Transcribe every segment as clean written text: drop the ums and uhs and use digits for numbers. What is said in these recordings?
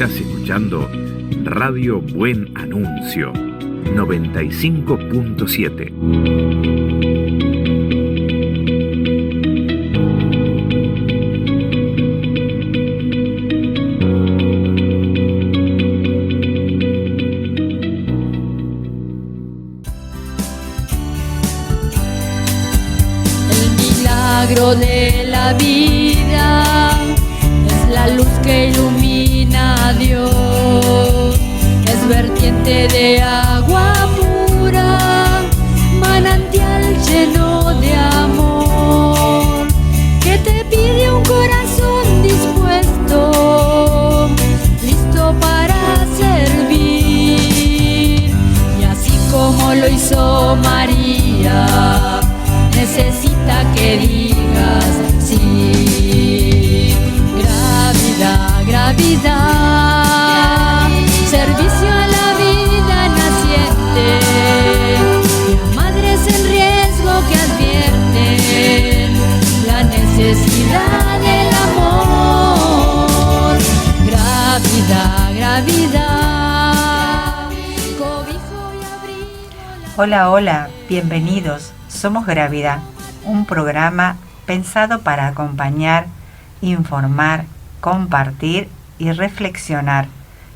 Estás escuchando Radio Buen Anuncio 95.7. De la vida es la luz que ilumina a Dios, es vertiente de agua pura, manantial lleno de amor, que te pide un corazón dispuesto, listo para servir. Y así como lo hizo María, necesita que digas sí. Gravidad, gravidad, servicio a la vida naciente, y a madres en riesgo que advierten la necesidad del amor. Gravidad, gravidad, cobijo y abrigo. Hola, hola, bienvenidos. Somos Gravidad, un programa pensado para acompañar, informar, compartir y reflexionar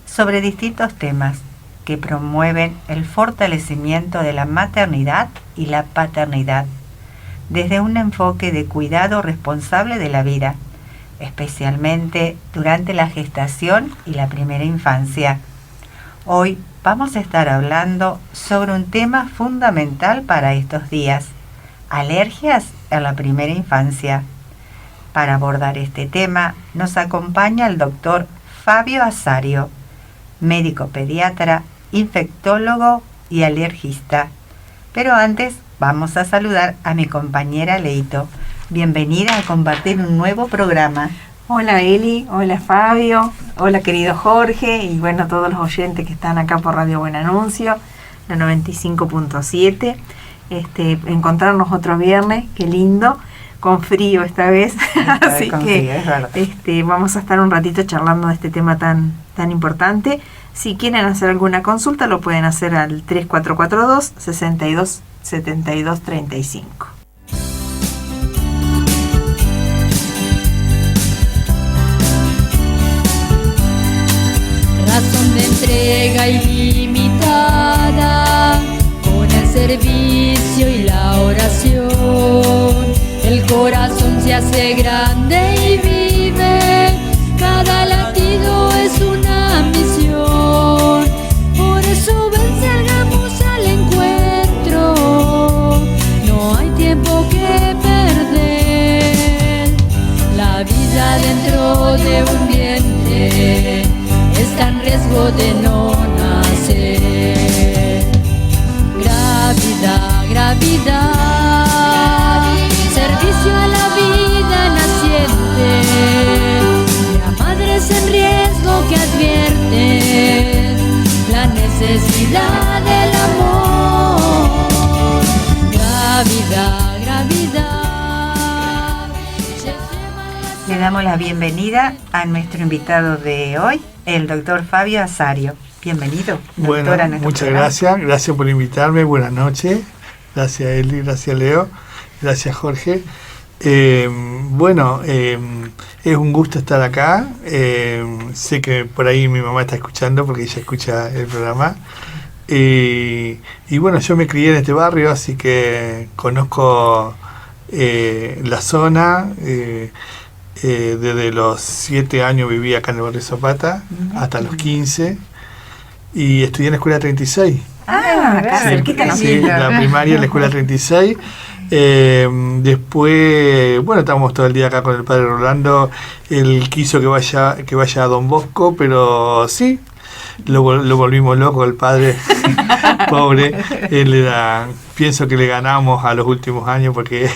sobre distintos temas que promueven el fortalecimiento de la maternidad y la paternidad, desde un enfoque de cuidado responsable de la vida, especialmente durante la gestación y la primera infancia. Hoy vamos a estar hablando sobre un tema fundamental para estos días: alergias en la primera infancia. Para abordar este tema nos acompaña el doctor Fabio Asario, médico pediatra, infectólogo y alergista. Pero antes vamos a saludar a mi compañera Leito. Bienvenida a compartir un nuevo programa. Hola Eli, hola Fabio, hola querido Jorge y bueno, todos los oyentes que están acá por Radio Buen Anuncio, la 95.7. Encontrarnos otro viernes, qué lindo, con frío esta vez, así que vamos a estar un ratito charlando de este tema tan importante. Si quieren hacer alguna consulta lo pueden hacer al 3442 62 72 35. Razón de entrega ilimitada, con el servicio y la oración, el corazón se hace grande y vive, cada latido es una misión, por eso ven, salgamos al encuentro, no hay tiempo que perder, la vida dentro de un vientre está en riesgo de no nacer. Gravidad, gravidad, servicio a la vida naciente, y a madres en riesgo que advierten la necesidad del amor. Gravidad, gravidad. Le damos la bienvenida a nuestro invitado de hoy, el doctor Fabio Asario. Bienvenido. Bueno, muchas gracias por invitarme, buenas noches. Gracias Eli, gracias Leo, gracias Jorge. Es un gusto estar acá. Sé que por ahí mi mamá está escuchando porque ella escucha el programa. Y bueno, yo me crié en este barrio, así que conozco la zona. Desde los 7 años viví acá en el barrio Zapata, hasta los 15, y estudié en la escuela 36. Acá cerquita. Sí, la primaria en la escuela 36. Después, bueno, estábamos todo el día acá con el padre Rolando. Él quiso que vaya a Don Bosco, pero sí, lo volvimos loco el padre. Pobre, pienso que le ganamos a los últimos años porque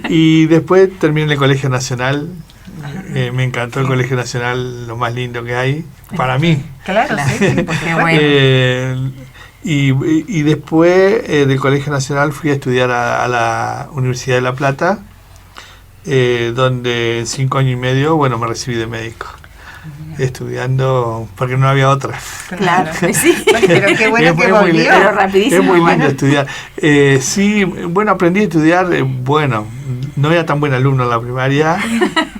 y después terminé en el Colegio Nacional. Me encantó el Colegio Nacional, lo más lindo que hay para mí. Claro, sí, porque bueno. Y después del Colegio Nacional fui a estudiar a la Universidad de La Plata, donde en 5 años y medio, me recibí de médico. estudiando porque no había otra. Claro, sí. Pero qué bueno que muy volvió. Pero rapidísimo. Es muy lindo estudiar. Sí, bueno, aprendí a estudiar, bueno, no era tan buen alumno en la primaria,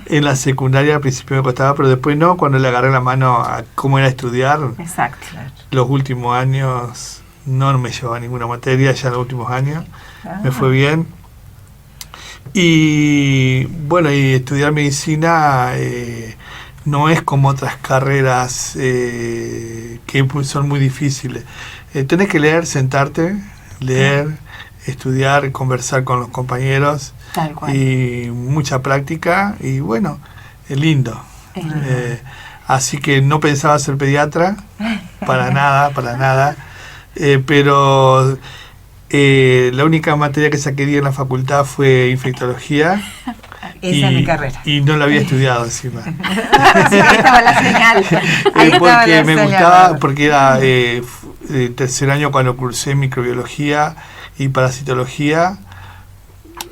en la secundaria al principio me costaba, pero después no, cuando le agarré la mano a cómo era estudiar, Exacto. los últimos años no me llevaba ninguna materia, ya en los últimos años me fue bien. Y bueno, y estudiar medicina no es como otras carreras que son muy difíciles. Tenés que leer, sentarte, leer, estudiar, conversar con los compañeros. Tal cual. Y mucha práctica y bueno, es lindo. Así que no pensaba ser pediatra, para nada. Pero la única materia que saqué 10 en la facultad fue infectología. Esa es mi carrera. Y no la había estudiado encima. Sí, ahí estaba la señal. Porque me gustaba, porque era tercer año cuando cursé microbiología y parasitología.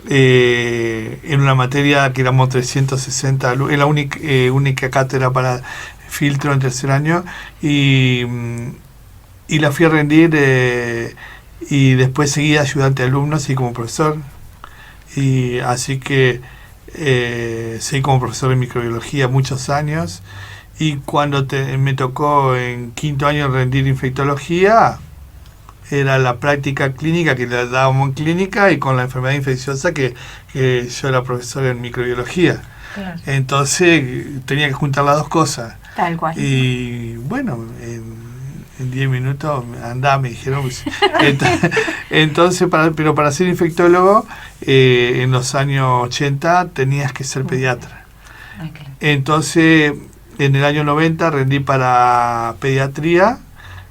En una materia que éramos 360 alumnos, es la única cátedra para filtro en tercer año, y la fui a rendir y después seguí ayudante de alumnos y como profesor, y así que seguí como profesor de microbiología muchos años, y cuando me tocó en quinto año rendir infectología, era la práctica clínica que le dábamos en clínica y con la enfermedad infecciosa que yo era profesor en microbiología. Claro. Entonces tenía que juntar las dos cosas. Tal cual. Y bueno, en 10 minutos andá, me dijeron. Pues. Entonces, pero para ser infectólogo, en los años 80 tenías que ser pediatra. Claro. Entonces, en el año 90 rendí para pediatría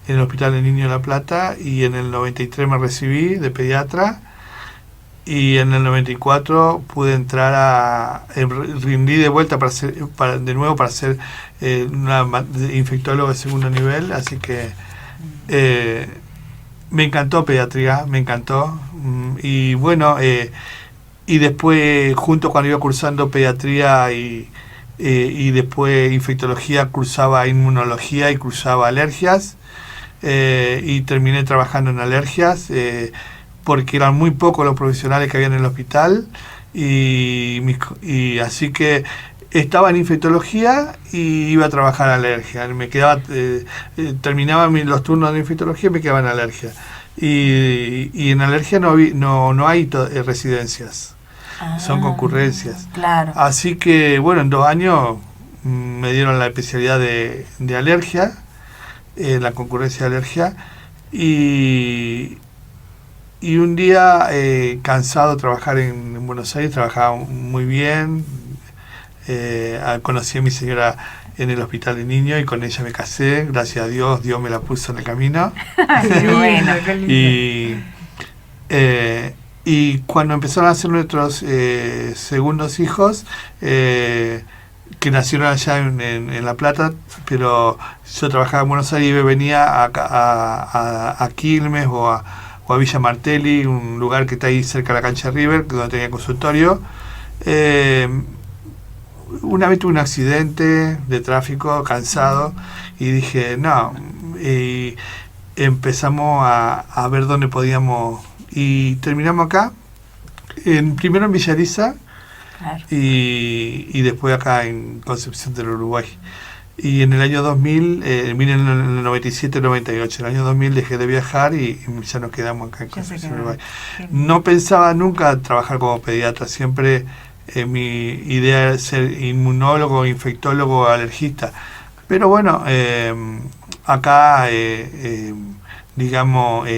en el Hospital del Niño de La Plata, y en el 93 me recibí de pediatra, y en el 94 pude entrar rendí de vuelta para ser infectólogo de segundo nivel, así que me encantó pediatría, me encantó, y bueno, y después junto cuando iba cursando pediatría y después infectología, cursaba inmunología y cursaba alergias. Y terminé trabajando en alergias porque eran muy pocos los profesionales que había en el hospital, y así que estaba en infectología y iba a trabajar en alergia. Me quedaba terminaba los turnos de infectología y me quedaba en alergia, y en alergia no hay residencias, son concurrencias. Claro. Así que bueno, en 2 años me dieron la especialidad de alergia, la concurrencia de alergia, y un día cansado de trabajar en Buenos Aires, trabajaba muy bien, conocí a mi señora en el Hospital de Niños y con ella me casé, gracias a Dios me la puso en el camino. Qué bueno, qué lindo. Y cuando empezaron a nacer nuestros segundos hijos, que nacieron allá en La Plata, pero yo trabajaba en Buenos Aires y venía a Quilmes o a Villa Martelli, un lugar que está ahí cerca de la cancha River, donde tenía consultorio. Una vez tuve un accidente de tráfico, cansado, y dije, no, y empezamos a ver dónde podíamos, y terminamos acá, primero en Villa Elisa, Claro. y después acá en Concepción del Uruguay. Y en el año 2000, vine en el 97-98, en el año 2000 dejé de viajar y ya nos quedamos acá en Concepción del Uruguay. No pensaba nunca trabajar como pediatra, siempre mi idea era ser inmunólogo, infectólogo, alergista. Pero bueno, acá, digamos,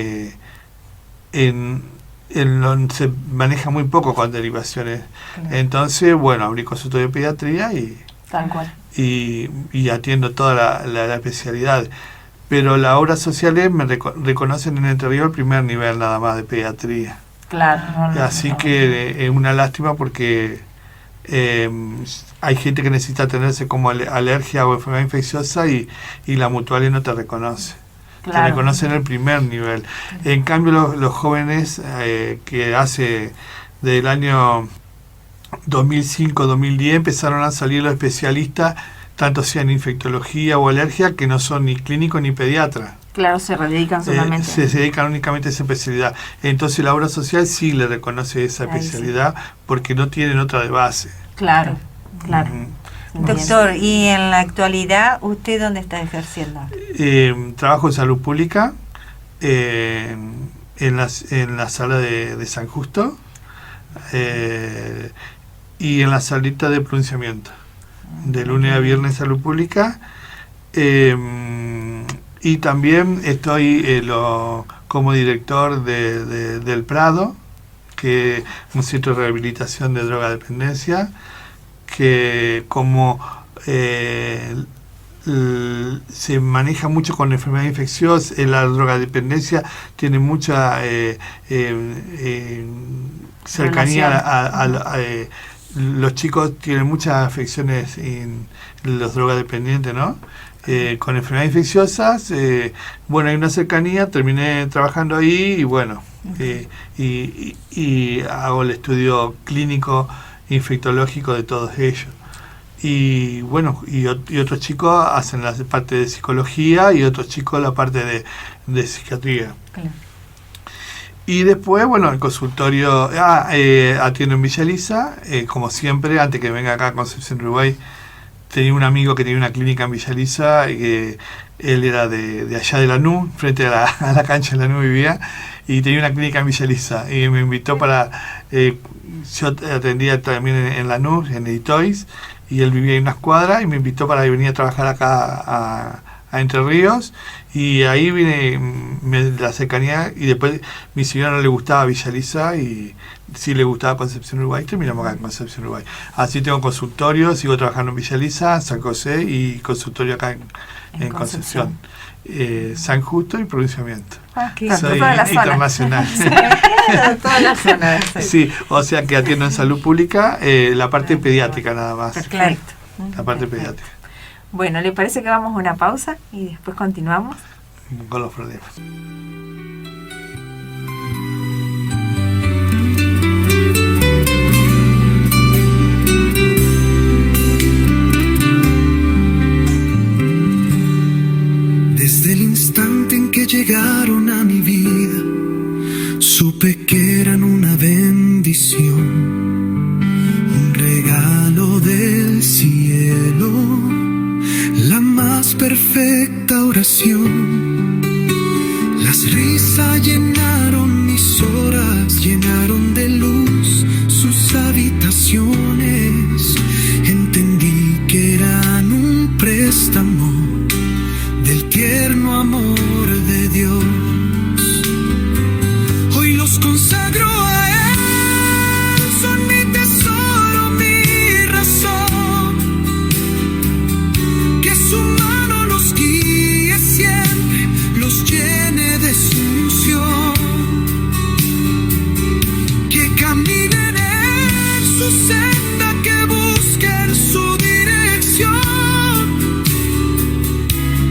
se maneja muy poco con derivaciones. Claro. Entonces, bueno, abrí consultorio de pediatría Tal cual. y atiendo toda la especialidad. Pero las obras sociales me reconocen en Entre Ríos el primer nivel nada más de pediatría. Claro. Así que es una lástima porque hay gente que necesita atenderse como alergia o enfermedad infecciosa y la Mutuales no te reconoce. Claro. Te reconocen el primer nivel. En cambio, los jóvenes que hace del año 2005-2010 empezaron a salir los especialistas tanto sea en infectología o alergia, que no son ni clínicos ni pediatras. Claro, se dedican solamente. Se dedican únicamente a esa especialidad. Entonces la obra social sí le reconoce esa especialidad porque no tienen otra de base. Claro, claro. Doctor, ¿y en la actualidad usted dónde está ejerciendo? Trabajo en salud pública, en la sala de San Justo y en la salita de pronunciamiento. De lunes a viernes salud pública. Y también estoy como director del Prado, que es un centro de rehabilitación de drogadependencia, que como se maneja mucho con enfermedades infecciosas, la drogadependencia tiene mucha cercanía a los chicos tienen muchas afecciones en los drogadependientes, ¿no? Con enfermedades infecciosas, bueno, hay una cercanía, terminé trabajando ahí y bueno, y hago el estudio clínico infectológico de todos ellos. Y bueno, y otros chicos hacen la parte de psicología y otros chicos la parte de psiquiatría. Claro. Y después, bueno, el consultorio, atiendo en Villa Elisa, como siempre, antes que venga acá a Concepción, Uruguay, tenía un amigo que tenía una clínica en Villa Elisa, él era de allá de Lanús, frente a la cancha de Lanús vivía, y tenía una clínica en Villa Elisa, y me invitó para, yo atendía también en Lanús, en Editois, y él vivía en unas cuadras, y me invitó para venir a trabajar acá a Entre Ríos, y ahí vine la cercanía, y después mi señora no le gustaba Villa Elisa y sí le gustaba Concepción, Uruguay, terminamos acá en Concepción, Uruguay. Así tengo consultorio, sigo trabajando en Villa Elisa, San José y consultorio acá en Concepción. San Justo y pronunciamiento. Soy internacional. Toda la zona. Sí, o sea que atiendo en salud pública la parte pediátrica nada más. Perfecto. La parte pediátrica. Bueno, ¿le parece que vamos a una pausa y después continuamos? Con los problemas. Desde el instante en que llegaron a mi vida, supe que eran una bendición, un regalo del cielo, la más perfecta oración. Las risas llenaron mis horas, llenaron de luz sus habitaciones. Entendí que eran un préstamo del tierno amor de Dios. Hoy los consagro a Él, son mi tesoro, mi razón. Que su mano los guíe siempre, los llene de su unción. Que caminen en su senda, que busquen su dirección.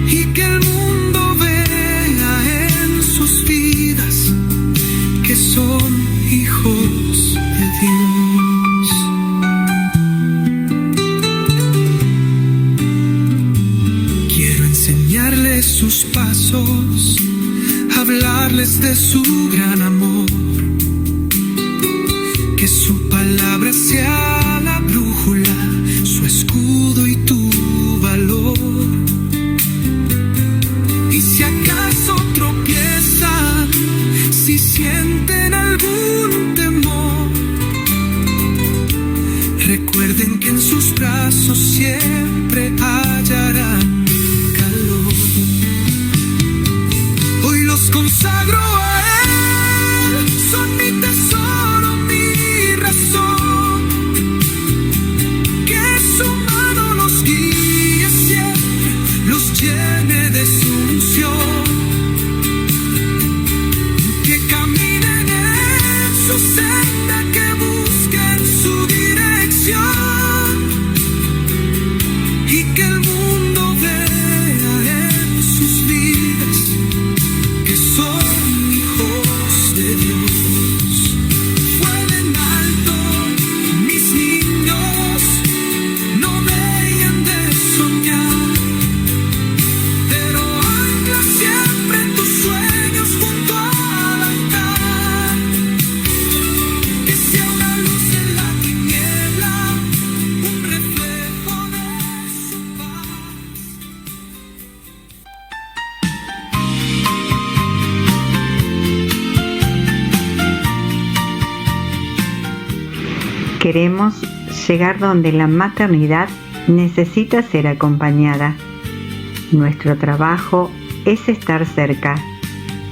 Y que el mundo vea en sus vidas que son hijos de Dios. Quiero enseñarles sus pasos, hablarles de su gran amor. Que su palabra sea la brújula, su escudo y tu valor. Y si acaso tropiezan, si sienten algún temor, recuerden que en sus brazos siempre hallarán calor. Hoy los consagro a Él, son mi tesoro, mi razón. Que su mano los guíe siempre, los llene de su unción. Que caminen en su senda, que busquen su dirección. queremos llegar donde la maternidad necesita ser acompañada. Nuestro trabajo es estar cerca,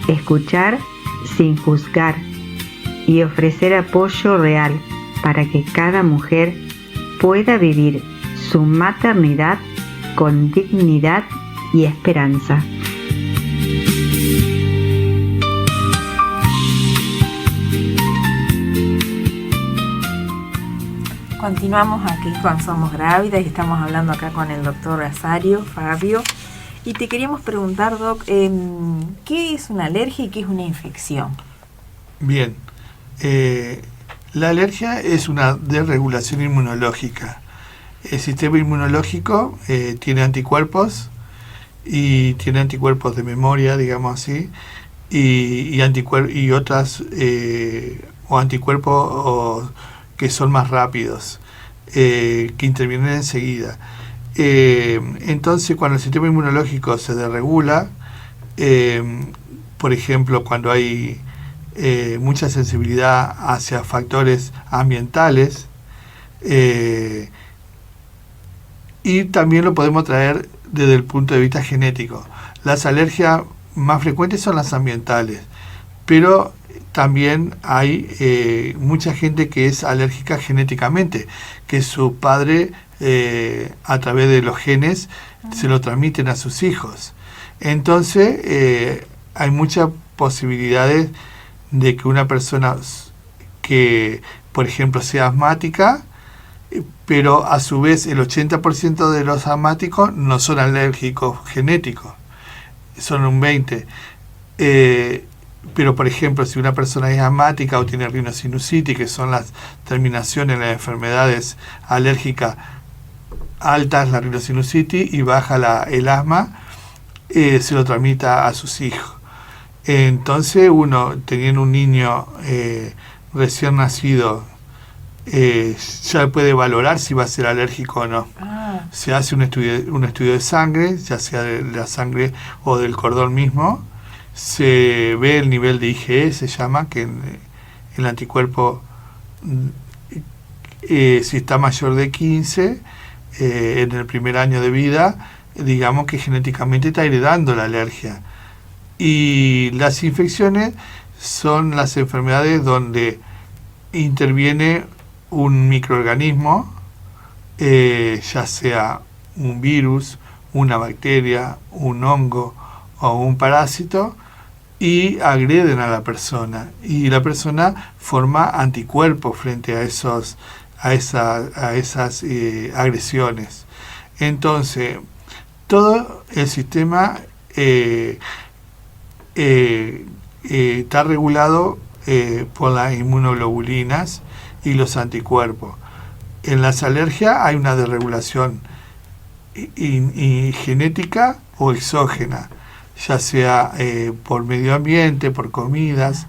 escuchar sin juzgar y ofrecer apoyo real para que cada mujer pueda vivir su maternidad con dignidad y esperanza. Continuamos aquí con Somos Grávidas y estamos hablando acá con el doctor Azario, Fabio. Y te queríamos preguntar, Doc, ¿qué es una alergia y qué es una infección? Bien, la alergia es una desregulación inmunológica. El sistema inmunológico tiene anticuerpos y tiene anticuerpos de memoria, digamos así, y otras o anticuerpos que son más rápidos, que intervienen enseguida. Entonces, cuando el sistema inmunológico se desregula, por ejemplo, cuando hay mucha sensibilidad hacia factores ambientales, y también lo podemos traer desde el punto de vista genético. Las alergias más frecuentes son las ambientales, pero también hay mucha gente que es alérgica genéticamente, que su padre a través de los genes se lo transmiten a sus hijos. Entonces hay muchas posibilidades de que una persona que, por ejemplo, sea asmática, pero a su vez el 80% de los asmáticos no son alérgicos genéticos, son un 20%. Pero, por ejemplo, si una persona es asmática o tiene rinosinusitis, que son las terminaciones en las enfermedades alérgicas altas, la rinosinusitis, y baja el asma, se lo transmita a sus hijos. Entonces, uno, teniendo un niño recién nacido, ya puede valorar si va a ser alérgico o no. Se hace un estudio de sangre, ya sea de la sangre o del cordón mismo. Se ve el nivel de IgE, se llama, que el anticuerpo, si está mayor de 15 en el primer año de vida, digamos que genéticamente está heredando la alergia. Y las infecciones son las enfermedades donde interviene un microorganismo, ya sea un virus, una bacteria, un hongo o un parásito, y agreden a la persona, y la persona forma anticuerpos frente a esas agresiones. Entonces, todo el sistema está regulado por las inmunoglobulinas y los anticuerpos. En las alergias hay una desregulación genética o exógena, ya sea por medio ambiente, por comidas.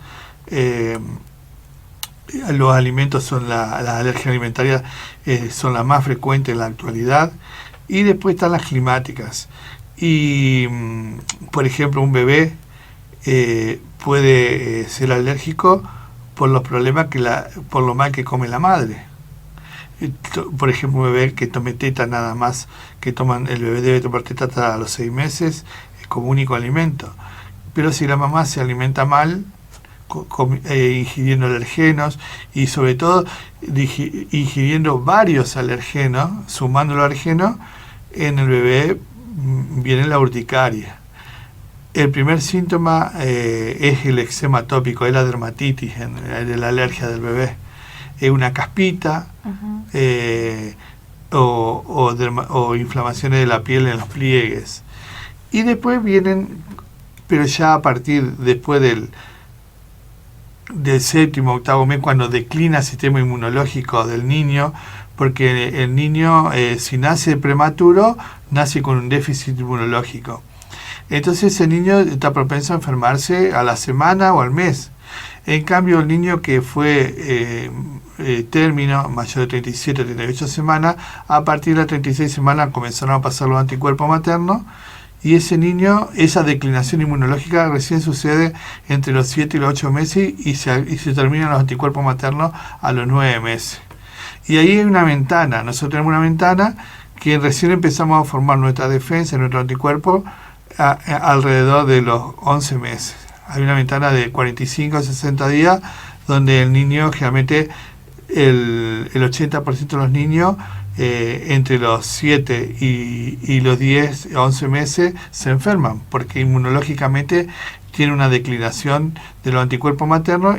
Los alimentos son las alergias alimentarias son las más frecuentes en la actualidad, y después están las climáticas. Y por ejemplo, un bebé puede ser alérgico por los problemas por lo mal que come la madre. Por ejemplo, un bebé que tome teta nada más, el bebé debe tomar teta hasta los 6 meses como único alimento. Pero si la mamá se alimenta mal, ingiriendo alergenos, y sobre todo ingiriendo varios alergenos, sumando los alergenos, en el bebé viene la urticaria. El primer síntoma es el eczema atópico, es la dermatitis de la alergia del bebé. Es una caspita, o inflamaciones de la piel en los pliegues. Y después vienen, pero ya a partir después del 7º, 8º mes, cuando declina el sistema inmunológico del niño, porque el niño, si nace prematuro, nace con un déficit inmunológico. Entonces ese niño está propenso a enfermarse a la semana o al mes. En cambio, el niño que fue término, mayor de 37 o 38 semanas, a partir de las 36 semanas comenzaron a pasar los anticuerpos maternos, y ese niño, esa declinación inmunológica recién sucede entre los 7 y los 8 meses, y se terminan los anticuerpos maternos a los 9 meses. Y ahí hay una ventana, nosotros tenemos una ventana que recién empezamos a formar nuestra defensa, nuestro anticuerpo, alrededor de los 11 meses. Hay una ventana de 45 a 60 días donde el niño, generalmente el 80% de los niños entre los 7 y los 10, 11 meses se enferman, porque inmunológicamente tiene una declinación de los anticuerpos maternos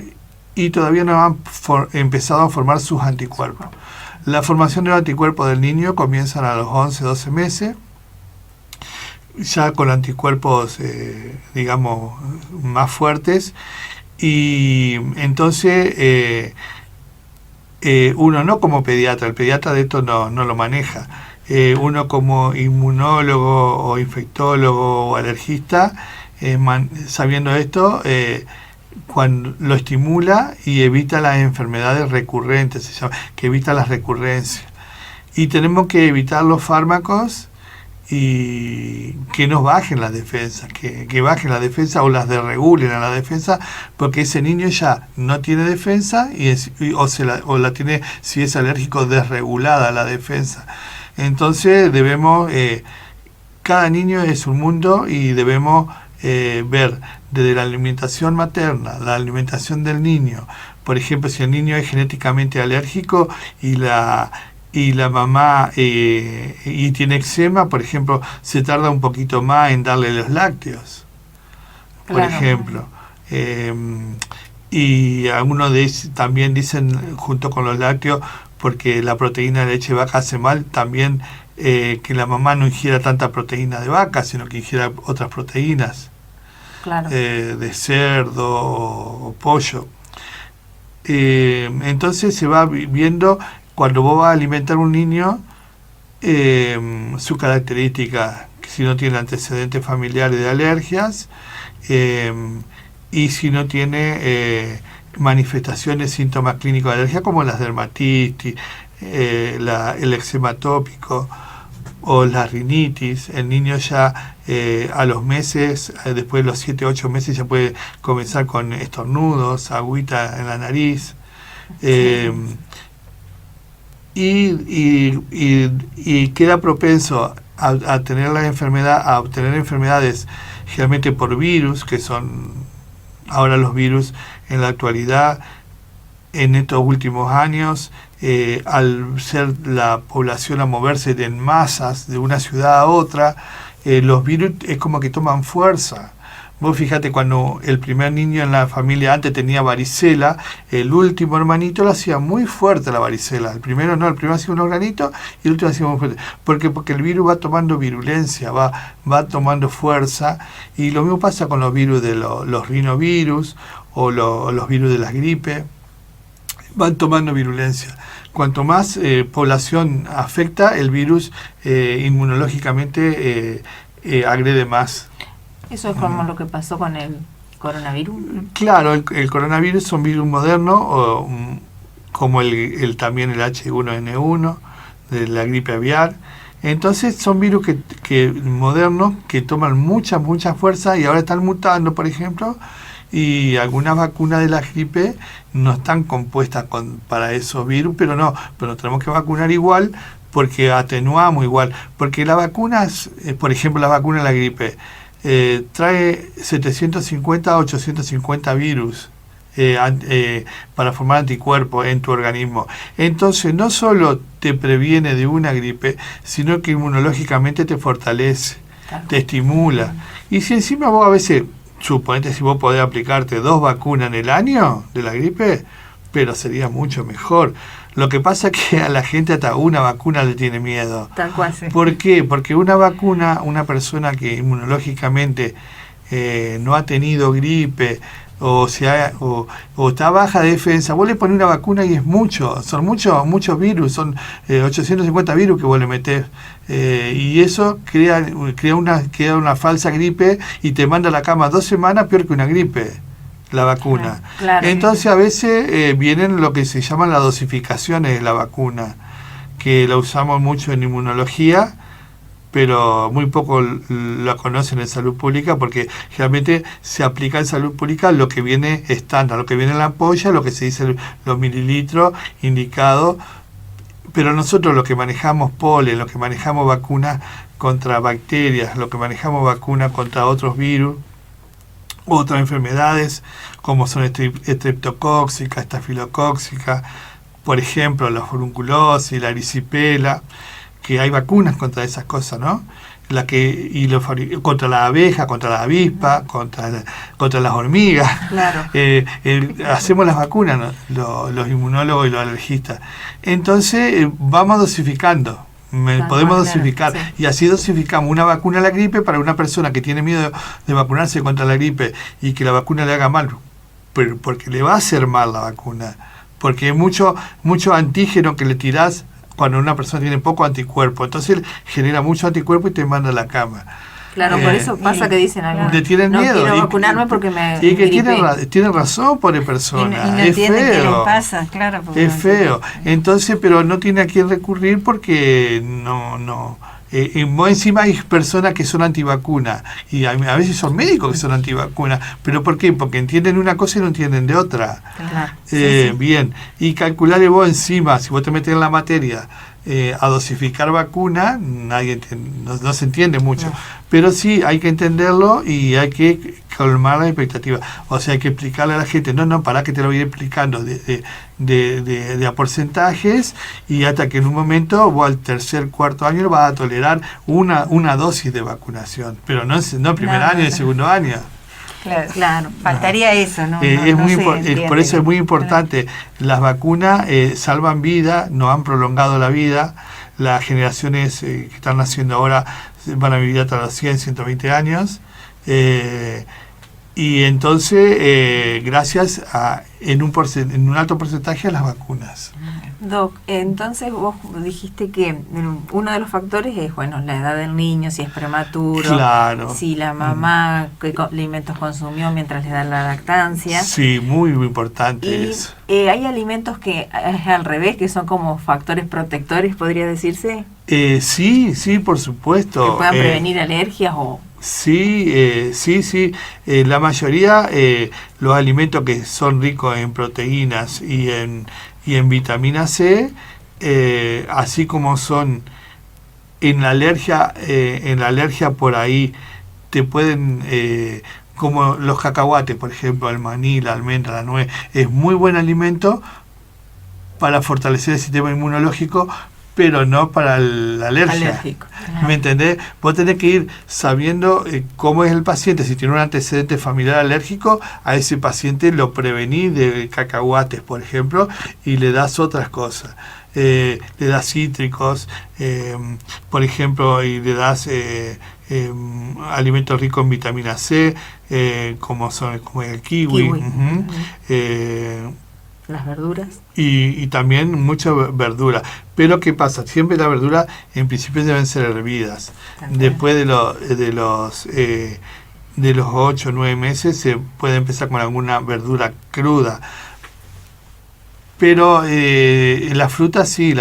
y todavía no han empezado a formar sus anticuerpos. La formación de los anticuerpos del niño comienzan a los 11, 12 meses, ya con anticuerpos, digamos, más fuertes, y entonces uno no como pediatra, el pediatra de esto no lo maneja, uno como inmunólogo o infectólogo o alergista, sabiendo esto, cuando lo estimula y evita las enfermedades recurrentes, se llama, que evita las recurrencias. Y tenemos que evitar los fármacos y que nos bajen las defensas, que bajen la defensa o las desregulen a la defensa, porque ese niño ya no tiene defensa o la tiene, si es alérgico, desregulada la defensa. Entonces debemos, cada niño es un mundo y debemos ver desde la alimentación materna, la alimentación del niño. Por ejemplo, si el niño es genéticamente alérgico y la mamá y tiene eczema, por ejemplo, se tarda un poquito más en darle los lácteos, por ejemplo. Y algunos también dicen, junto con los lácteos, porque la proteína de leche de vaca hace mal, también que la mamá no ingiera tanta proteína de vaca, sino que ingiera otras proteínas, de cerdo o pollo. Entonces se va viendo, cuando vos vas a alimentar a un niño, su característica, si no tiene antecedentes familiares de alergias, y si no tiene manifestaciones, síntomas clínicos de alergia como las dermatitis, el eczema atópico o la rinitis. El niño ya a los meses, después de los 7, 8 meses, ya puede comenzar con estornudos, agüita en la nariz. Y queda propenso a tener la enfermedad, a obtener enfermedades generalmente por virus, que son ahora los virus en la actualidad, en estos últimos años, al ser la población a moverse en masas de una ciudad a otra, los virus es como que toman fuerza. Vos fíjate, cuando el primer niño en la familia antes tenía varicela, el último hermanito lo hacía muy fuerte la varicela. El primero no, el primero hacía unos granitos y el último hacía muy fuerte. Porque el virus va tomando virulencia, va tomando fuerza. Y lo mismo pasa con los virus de los rinovirus o los virus de las gripes. Van tomando virulencia. Cuanto más población afecta, el virus inmunológicamente agrede más. Eso es como lo que pasó con el coronavirus. Claro, el coronavirus es un virus moderno, como también el H1N1 de la gripe aviar. Entonces son virus que modernos que toman mucha fuerza y ahora están mutando, por ejemplo, y algunas vacunas de la gripe no están compuestas para esos virus, pero tenemos que vacunar igual, porque atenuamos igual. Porque las vacunas, por ejemplo, la vacuna de la gripe, trae 750 a 850 virus para formar anticuerpos en tu organismo. Entonces no solo te previene de una gripe, sino que inmunológicamente te fortalece, te estimula. Y si encima vos a veces, suponete, si vos podés aplicarte 2 vacunas en el año de la gripe, pero sería mucho mejor. Lo que pasa es que a la gente hasta una vacuna le tiene miedo. Tal cual, sí. ¿Por qué? Porque una vacuna, una persona que inmunológicamente no ha tenido gripe o está baja de defensa, vos le pones una vacuna y es mucho, son muchos virus, son 850 virus que vos le metés, y eso crea una falsa gripe y te manda a la cama 2 semanas peor que una gripe. La vacuna. Claro. Entonces a veces vienen lo que se llaman las dosificaciones de la vacuna, que la usamos mucho en inmunología, pero muy poco la conocen en salud pública, porque generalmente se aplica en salud pública lo que viene estándar, lo que viene en la ampolla, lo que se dice los mililitros indicados, pero nosotros lo que manejamos polen, lo que manejamos vacunas contra bacterias, lo que manejamos vacunas contra otros virus, otras enfermedades como son estreptocóxica, estafilocóxica, por ejemplo la furunculosis, la erisipela, que hay vacunas contra esas cosas, ¿no? Contra la abeja, contra la avispa, contra las hormigas. Claro. Hacemos las vacunas, ¿no? los inmunólogos y los alergistas. Entonces vamos dosificando. Podemos dosificar, sí. Y así dosificamos una vacuna a la gripe para una persona que tiene miedo de vacunarse contra la gripe y que la vacuna le haga mal, pero porque le va a hacer mal la vacuna, porque hay mucho antígeno que le tirás cuando una persona tiene poco anticuerpo, entonces genera mucho anticuerpo y te manda a la cama. Claro, por eso pasa que dicen algunos, le tienen no miedo, quiero vacunarme porque me y que gripé. tienen razón, pobre persona. Y no es entienden feo. qué les pasa, claro. Es feo. Entonces, pero no tiene a quién recurrir porque vos encima hay personas que son antivacunas y a veces son médicos que son antivacunas. ¿Pero por qué? Porque entienden una cosa y no entienden de otra. Claro. Bien. Y calcular vos encima, si vos te metés en la materia, a dosificar vacuna, no se entiende mucho. No. Pero sí, hay que entenderlo y hay que colmar las expectativas. O sea, hay que explicarle a la gente, para que te lo voy explicando de a porcentajes, y hasta que en un momento vos al tercer, cuarto año vas a tolerar una dosis de vacunación. Pero no el primer año, el segundo año. Claro, faltaría eso, ¿no? Por eso es muy importante. Las vacunas salvan vida, nos han prolongado la vida. Las generaciones que están naciendo ahora van a vivir hasta los 100, 120 años. Y entonces, gracias en un alto porcentaje a las vacunas. Doc, entonces vos dijiste que uno de los factores es, la edad del niño, si es prematuro, claro. Si la mamá, qué alimentos consumió mientras le da la lactancia. Sí, muy importante eso. ¿Hay alimentos que es al revés, que son como factores protectores, podría decirse? Sí, por supuesto. ¿Que puedan prevenir alergias o...? Sí. La mayoría, los alimentos que son ricos en proteínas y en vitamina C, así como son en la alergia por ahí, te pueden, como los cacahuates, por ejemplo, el maní, la almendra, la nuez, es muy buen alimento para fortalecer el sistema inmunológico, pero no para la alergia. Alérgico. ¿Me entendés? Vos tenés que ir sabiendo cómo es el paciente. Si tiene un antecedente familiar alérgico, a ese paciente lo prevenís de cacahuates, por ejemplo, y le das otras cosas. Le das cítricos, por ejemplo, y le das alimentos ricos en vitamina C, como el kiwi. Las verduras. Y también mucha verdura. Pero ¿qué pasa? Siempre la verdura en principio deben ser hervidas. También. Después de los 8 o 9 meses se puede empezar con alguna verdura cruda. Pero la fruta sí,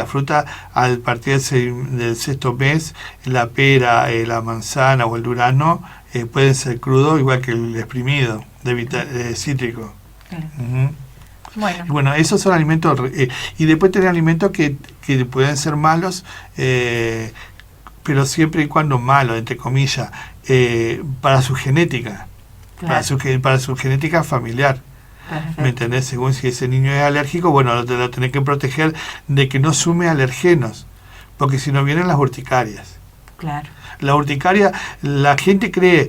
al partir del sexto mes, la pera, la manzana o el durazno pueden ser crudos, igual que el exprimido de cítrico. Uh-huh. Bueno, esos son alimentos, y después tener alimentos que pueden ser malos, pero siempre y cuando malos, entre comillas, para su genética, claro. para su genética familiar. Perfecto. ¿Me entendés? Según si ese niño es alérgico, lo tenés que proteger de que no sume alergenos, porque si no vienen las urticarias. Claro. La urticaria, la gente cree,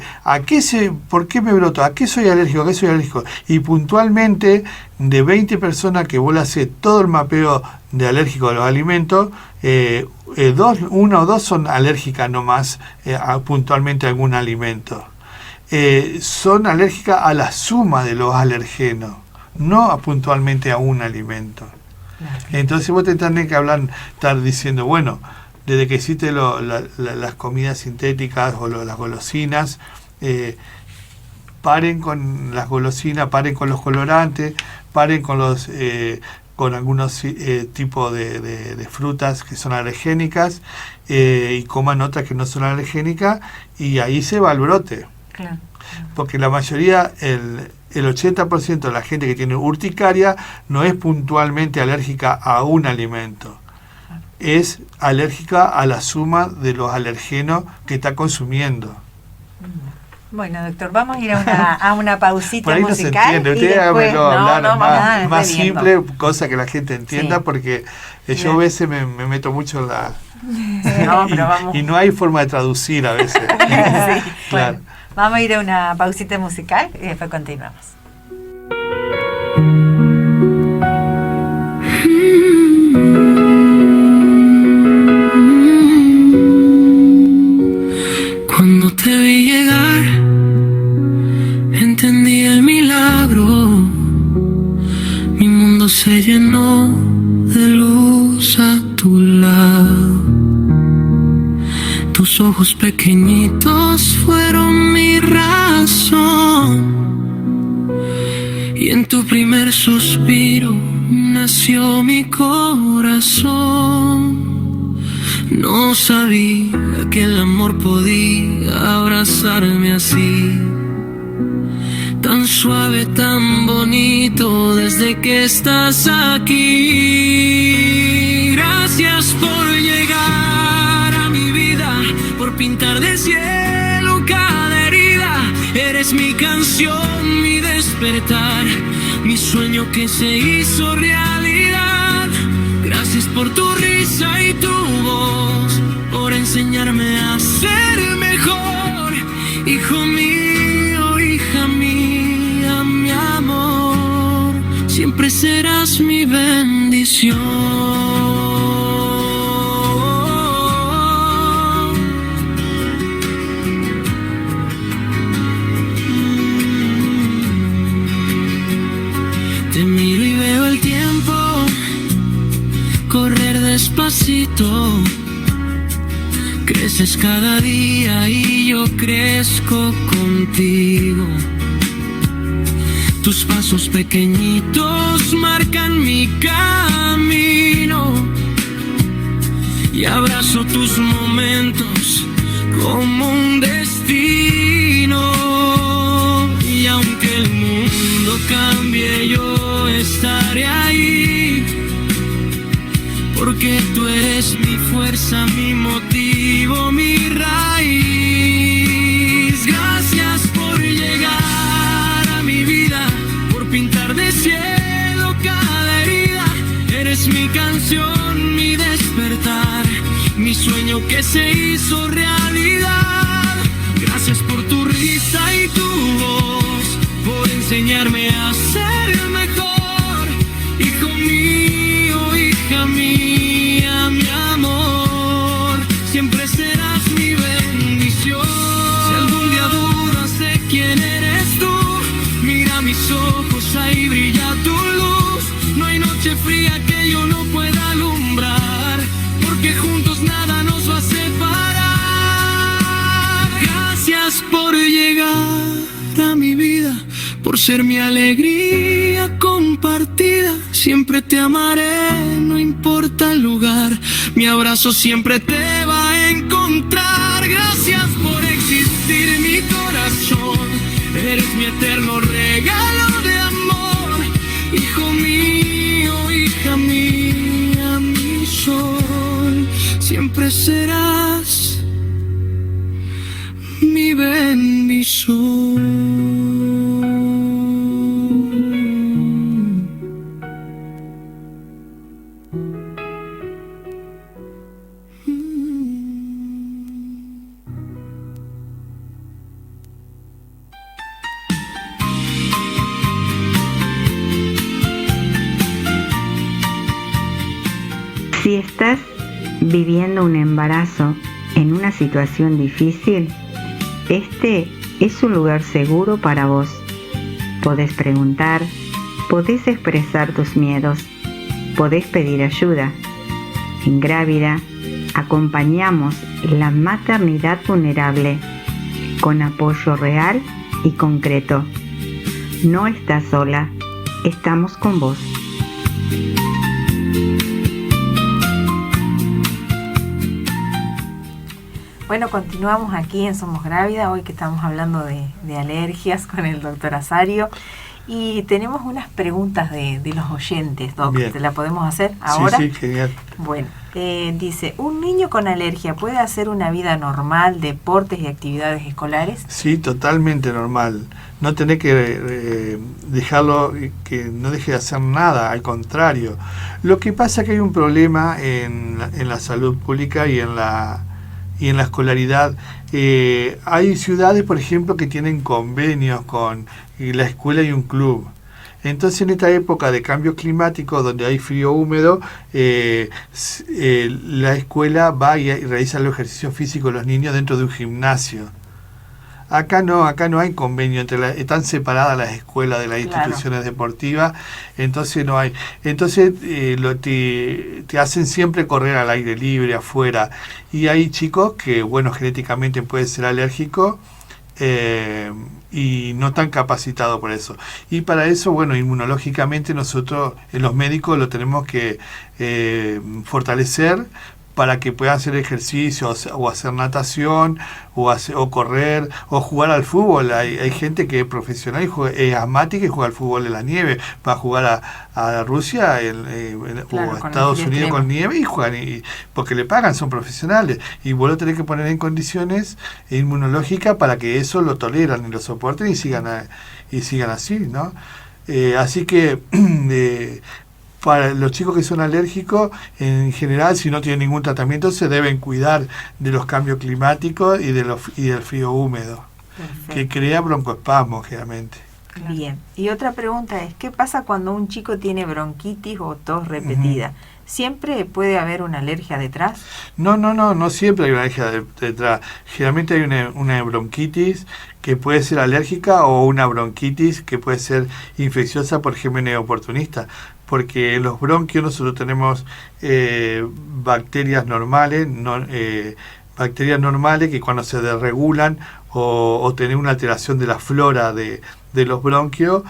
¿por qué me broto? ¿A qué soy alérgico? ¿A qué soy alérgico? Y puntualmente, de 20 personas que vos le haces todo el mapeo de alérgico a los alimentos, una o dos son alérgicas nomás puntualmente a algún alimento. Son alérgicas a la suma de los alergenos, no puntualmente a un alimento. Claro. Entonces vos te tenés que estar diciendo, desde que existen las comidas sintéticas o las golosinas, paren con las golosinas, paren con los colorantes, paren con algunos tipos de frutas que son alergénicas, y coman otras que no son alergénicas, y ahí se va el brote. Claro. Porque la mayoría, el 80% de la gente que tiene urticaria no es puntualmente alérgica a un alimento. es alérgica a la suma de los alergenos que está consumiendo. Bueno, doctor, vamos a ir a una pausita Por ahí musical. No se entiende, usted después... hágamelo hablar más viendo. simple, cosa que la gente entienda, Sí. porque yo a veces me meto mucho en la... No, pero vamos. Y no hay forma de traducir a veces. Sí, Claro. bueno, vamos a ir a una pausita musical y después continuamos. Cuando te vi llegar, entendí el milagro. Mi mundo se llenó de luz a tu lado. Tus ojos pequeñitos fueron mi razón. Y en tu primer suspiro nació mi corazón. No sabía que el amor podía abrazarme así, tan suave, tan bonito, desde que estás aquí. Gracias por llegar a mi vida, por pintar de cielo cada herida. Eres mi canción, mi despertar, mi sueño que se hizo realidad. Gracias por tu risa y tu voz, por enseñarme a ser mejor. Hijo mío, hija mía, mi amor, siempre serás mi bendición. Te miro y veo el tiempo correr despacito. Creces cada día y yo crezco contigo. Tus pasos pequeñitos marcan mi camino y abrazo tus momentos como un destino. Y aunque el mundo cambie, yo estaré ahí, porque tú eres mi fuerza, mi motivo, mi raíz. Gracias por llegar a mi vida, por pintar de cielo cada herida. Eres mi canción, mi despertar, mi sueño que se hizo realidad. Gracias por tu risa y tu voz, por enseñarme a ser mejor. Hijo mío, hija mía, mi amor, siempre serás mi bendición. Si algún día dudas de quién eres tú, mira mis ojos, ahí brilla tu luz. No hay noche fría que yo no pueda alumbrar, porque juntos nada nos va a separar. Gracias por llegar a mi vida, por ser mi alegría compartida. Siempre te amaré, no importa el lugar, mi abrazo siempre te va a encontrar. Gracias por existir, mi corazón, eres mi eterno regalo de amor. Hijo mío, hija mía, mi sol, siempre serás mi bendición. Si estás viviendo un embarazo en una situación difícil, este es un lugar seguro para vos. Podés preguntar, podés expresar tus miedos, podés pedir ayuda. En Grávida acompañamos la maternidad vulnerable con apoyo real y concreto. No estás sola, estamos con vos. Bueno, continuamos aquí en Somos Grávida, hoy que estamos hablando de alergias con el doctor Azario. Y tenemos unas preguntas de los oyentes, Doc. Bien. ¿Te la podemos hacer ahora? Sí, genial. Bueno, Dice, ¿un niño con alergia puede hacer una vida normal, deportes y actividades escolares? Sí, totalmente normal. No tenés que dejarlo, que no deje de hacer nada, al contrario. Lo que pasa es que hay un problema en la salud pública y en la escolaridad. Hay ciudades, por ejemplo, que tienen convenios con la escuela y un club. Entonces, en esta época de cambio climático, donde hay frío húmedo, la escuela va y realiza los ejercicios físicos de los niños dentro de un gimnasio. Acá no hay convenio, están separadas las escuelas de las instituciones deportivas, entonces no hay. Entonces te hacen siempre correr al aire libre, afuera. Y hay chicos que, bueno, genéticamente pueden ser alérgicos, y no están capacitados por eso. Y para eso, bueno, inmunológicamente nosotros, los médicos, lo tenemos que fortalecer para que puedan hacer ejercicios o hacer natación o correr o jugar al fútbol. Hay gente que es profesional y es asmática y juega al fútbol en la nieve. Va a jugar a Rusia o a Estados Unidos con nieve y juegan, porque le pagan, son profesionales. Y vos lo tenés que poner en condiciones inmunológicas para que eso lo toleran y lo soporten y sigan así, ¿no? Así que para los chicos que son alérgicos, en general, si no tienen ningún tratamiento, se deben cuidar de los cambios climáticos y del frío húmedo. Perfecto. Que crea broncoespasmos, generalmente. Bien. Y otra pregunta es, ¿qué pasa cuando un chico tiene bronquitis o tos repetida? ¿Siempre puede haber una alergia detrás? No siempre hay una alergia detrás. Generalmente hay una bronquitis que puede ser alérgica o una bronquitis que puede ser infecciosa por gérmenes oportunistas. Porque en los bronquios nosotros tenemos bacterias normales, que cuando se desregulan o tener una alteración de la flora de los bronquios,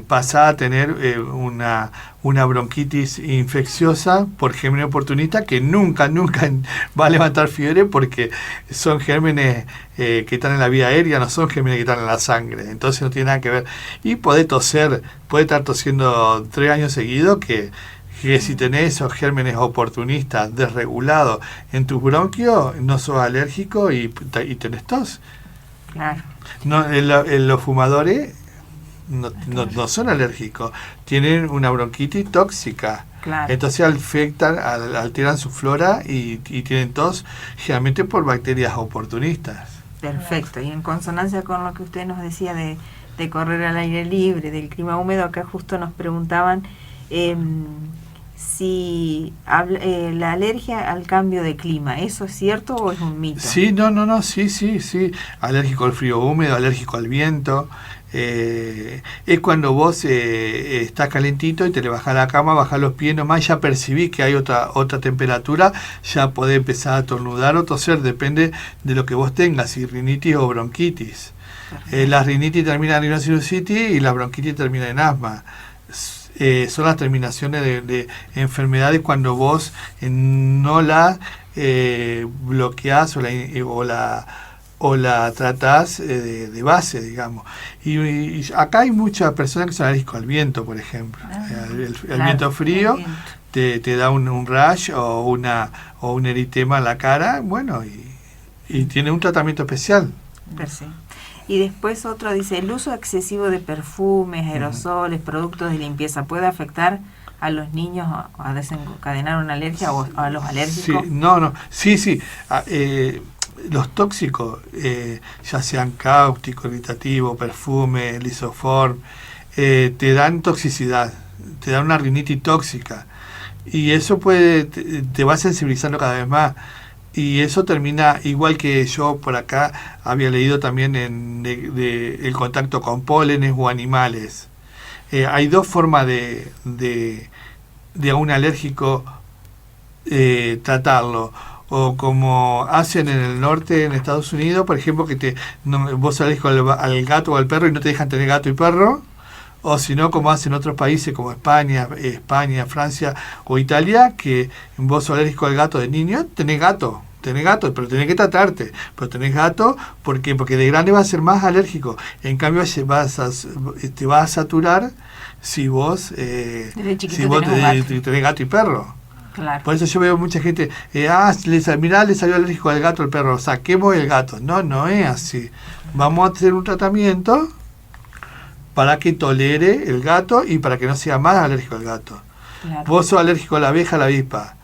pasa a tener una bronquitis infecciosa por germen oportunista que nunca va a levantar fiebre, porque son gérmenes que están en la vía aérea, no son gérmenes que están en la sangre, entonces no tiene nada que ver. Y puede estar tosiendo 3 años seguidos, que si tenés esos gérmenes oportunistas desregulados en tus bronquios, no sos alérgico y tenés tos. Claro. No, los fumadores no son alérgicos, tienen una bronquitis tóxica. Claro. Entonces alteran su flora y tienen tos, generalmente por bacterias oportunistas. Perfecto. Y en consonancia con lo que usted nos decía de correr al aire libre, del clima húmedo, acá justo nos preguntaban si la alergia al cambio de clima, ¿eso es cierto o es un mito? Sí, sí. Alérgico al frío húmedo, alérgico al viento. Es cuando vos estás calentito y te le bajás a la cama, bajás los pies nomás, ya percibís que hay otra temperatura, ya podés empezar a tornudar o toser, depende de lo que vos tengas, si rinitis o bronquitis. La rinitis termina en rinosinusitis y la bronquitis termina en asma. Son las terminaciones de enfermedades cuando vos no la bloqueás o la tratás de base, digamos. Y acá hay muchas personas que son alérgicas al viento, por ejemplo. El viento frío te da un rash o un eritema en la cara, bueno, y tiene un tratamiento especial. Sí. Y después otro dice, ¿el uso excesivo de perfumes, aerosoles, productos de limpieza puede afectar a los niños a desencadenar una alergia o a los alérgicos? Sí. Los tóxicos, ya sean cáusticos, irritativos, perfume, lisoform, te dan toxicidad, te dan una rinitis tóxica. Y eso te va sensibilizando cada vez más. Y eso termina, igual que yo por acá había leído también el contacto con pólenes o animales. Hay 2 formas de a un alérgico tratarlo. O como hacen en el norte, en Estados Unidos, por ejemplo, que vos salís con al gato o al perro y no te dejan tener gato y perro. O si no, como hacen otros países como España, Francia o Italia, que vos sos alérgico al gato de niño, tenés gato, pero tenés que tratarte. Pero tenés gato, porque de grande vas a ser más alérgico. En cambio, te vas a saturar si vos tenés gato y perro. Claro. Por eso yo veo mucha gente, mirá, le salió alérgico al gato al perro, saquemos el gato. No es así. Vamos a hacer un tratamiento para que tolere el gato y para que no sea más alérgico al gato. Claro. Vos sos alérgico a la abeja, a la avispa.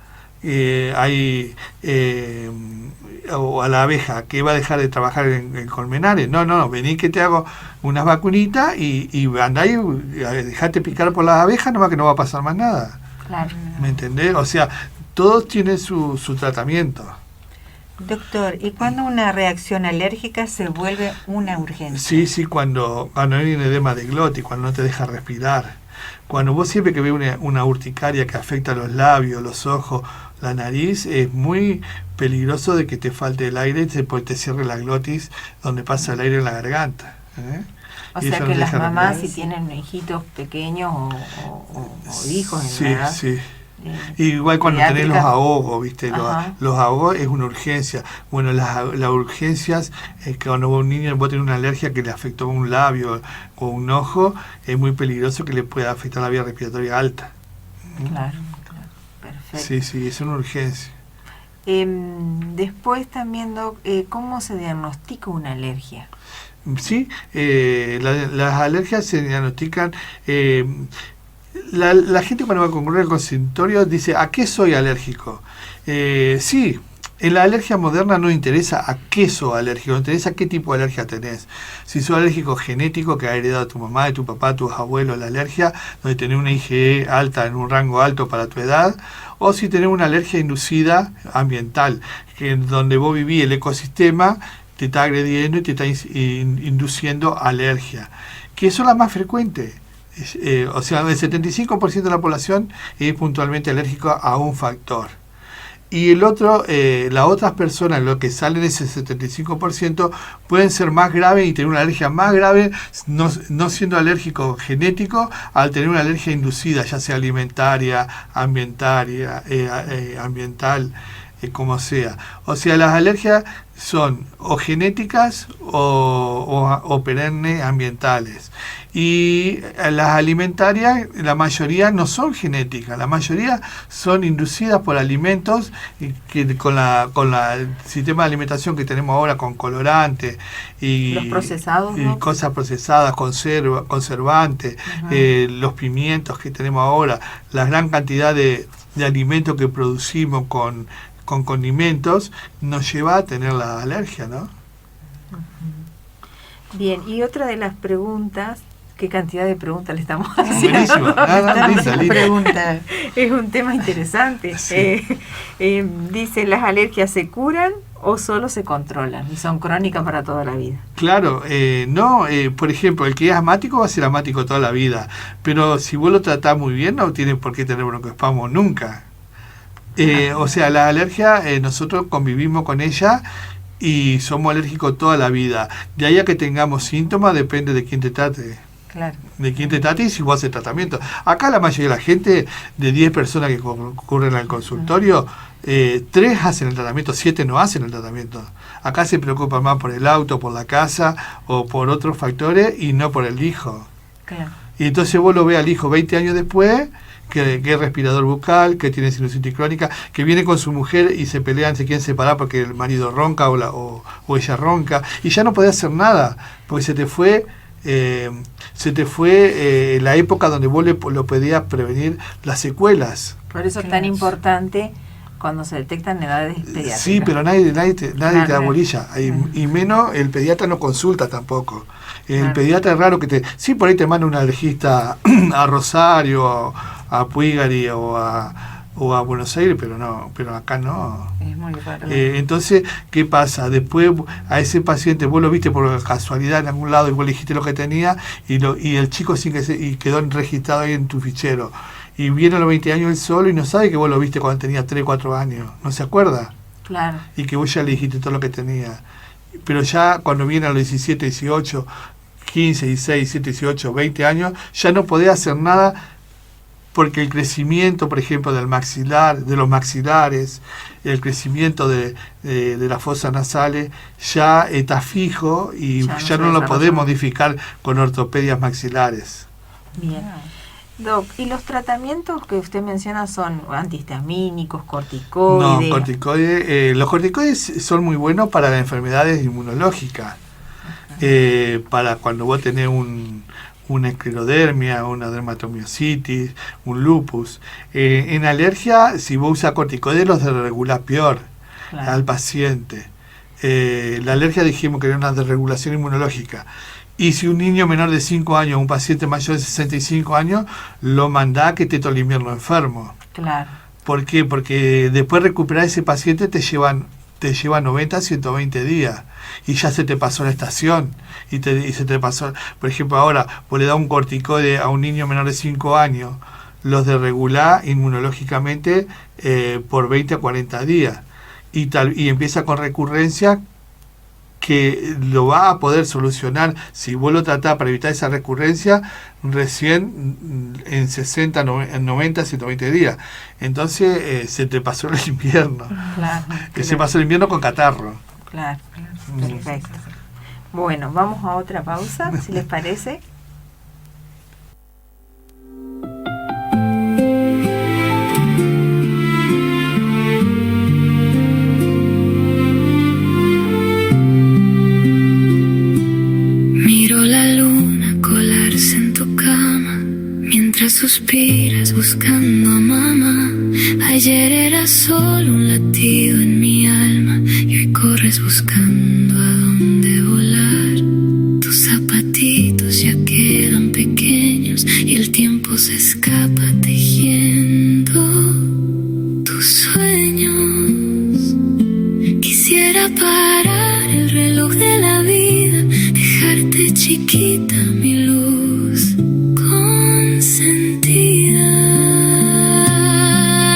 O a la abeja, que va a dejar de trabajar en colmenares. No, vení que te hago unas vacunitas y andá y dejate picar por las abejas, nomás que no va a pasar más nada. Claro. ¿Me entendés? O sea, todos tienen su tratamiento. Doctor, ¿y cuándo una reacción alérgica se vuelve una urgencia? Sí, cuando hay un edema de glotis, cuando no te deja respirar. Cuando vos siempre que ves una urticaria que afecta los labios, los ojos, la nariz, es muy peligroso de que te falte el aire y te cierre la glotis donde pasa el aire en la garganta. O Y sea eso que no las deja mamás, si respirar. tienen hijitos pequeños o hijos en Sí, edad, sí. Igual cuando tenés los pediátrica. ahogos, ¿viste? Ajá. Los ahogos es una urgencia. Bueno, las urgencias es que cuando un niño vos tenés una alergia que le afectó un labio o un ojo, es muy peligroso que le pueda afectar la vía respiratoria alta. Claro, perfecto. Sí, es una urgencia. Después también, Doc, ¿cómo se diagnostica una alergia? Sí, las alergias se diagnostican. La gente cuando va a concurrir al consultorio dice, ¿a qué soy alérgico? Sí, en la alergia moderna no interesa a qué sos alérgico, interesa qué tipo de alergia tenés. Si sos alérgico genético, que ha heredado tu mamá, de tu papá, tus abuelos la alergia, donde tenés una IgE alta, en un rango alto para tu edad, o si tenés una alergia inducida ambiental, que donde vos vivís el ecosistema te está agrediendo y te está induciendo alergia, que eso es la más frecuente. O sea, el 75% de la población es puntualmente alérgico a un factor. Y el otro, las otras personas, lo que salen de ese 75%, pueden ser más graves y tener una alergia más grave, no siendo alérgico genético, al tener una alergia inducida, ya sea alimentaria, ambiental, como sea. O sea, las alergias son o genéticas o perennes ambientales. Y las alimentarias, la mayoría no son genéticas, la mayoría son inducidas por alimentos que con el sistema de alimentación que tenemos ahora, con colorantes y los procesados, y ¿no? cosas procesadas, conservantes, los pimientos que tenemos ahora, la gran cantidad de alimentos que producimos con condimentos, nos lleva a tener la alergia, ¿no? Bien, y otra de las preguntas, ¿qué cantidad de preguntas le estamos haciendo? Buenísimo. Linda. Pregunta. Es un tema interesante. Sí. Dice, ¿las alergias se curan o solo se controlan y son crónicas para toda la vida? Claro, no, por ejemplo, el que es asmático va a ser asmático toda la vida, pero si vos lo tratás muy bien, no tiene por qué tener broncoespasmo nunca. O sea, la alergia, nosotros convivimos con ella y somos alérgicos toda la vida. De ahí a que tengamos síntomas depende de quién te trate. Claro. De quién te trate y si vos haces tratamiento. Acá la mayoría de la gente, de 10 personas que concurren al consultorio, 3 hacen el tratamiento, 7 no hacen el tratamiento. Acá se preocupa más por el auto, por la casa o por otros factores y no por el hijo. Claro. Y entonces vos lo ves al hijo 20 años después, que es respirador bucal, que tiene sinusitis crónica, que viene con su mujer y se pelean, se quieren separar porque el marido ronca o ella ronca, y ya no podés hacer nada, porque se te fue la época donde vos lo podías prevenir las secuelas. Por eso es tan importante cuando se detectan edades pediátricas. Sí, pero nadie te da bolilla, y menos el pediatra no consulta tampoco. El pediatra es raro que sí, por ahí te manda un alergista a Rosario, a Puigari o a Buenos Aires, pero acá no. Es muy raro. Entonces, ¿qué pasa? Después a ese paciente vos lo viste por casualidad en algún lado y vos le dijiste lo que tenía y el chico y quedó registrado ahí en tu fichero. Y viene a los 20 años él solo y no sabe que vos lo viste cuando tenía 3, 4 años. ¿No se acuerda? Claro. Y que vos ya le dijiste todo lo que tenía. Pero ya cuando viene a los 17, 18, 15, 16, 17, 18, 20 años, ya no podés hacer nada porque el crecimiento, por ejemplo, del maxilar, de los maxilares, el crecimiento de las fosas nasales ya está fijo y ya no lo podés modificar con ortopedias maxilares. Bien. Doc, ¿y los tratamientos que usted menciona son antihistamínicos, corticoides? No, corticoides. Los corticoides son muy buenos para las enfermedades inmunológicas. Para cuando vos tenés una esclerodermia, una dermatomiositis, un lupus. En alergia, si vos usas corticoides, los desregulás peor al paciente. La alergia dijimos que era una desregulación inmunológica. Y si un niño menor de 5 años, un paciente mayor de 65 años, lo mandá a que esté todo el invierno enfermo. Claro. ¿Por qué? Porque después de recuperar ese paciente te lleva 90 a 120 días y ya se te pasó la estación y se te pasó. Por ejemplo, ahora vos le das un corticoide a un niño menor de 5 años, los desregulá inmunológicamente por 20 a 40 días y empieza con recurrencia, que lo va a poder solucionar si vos lo tratás para evitar esa recurrencia recién en 60, 90, 120 días. Entonces se te pasó el invierno. Claro. Se pasó el invierno con catarro. Claro, perfecto. Bueno, vamos a otra pausa, si les parece. Suspiras buscando a mamá. Ayer era solo un latido en mi alma y hoy corres buscando a dónde volar. Tus zapatitos ya quedan pequeños y el tiempo se escapa tejiendo tus sueños. Quisiera parar el reloj de la vida, dejarte chiquita mi luz consentida.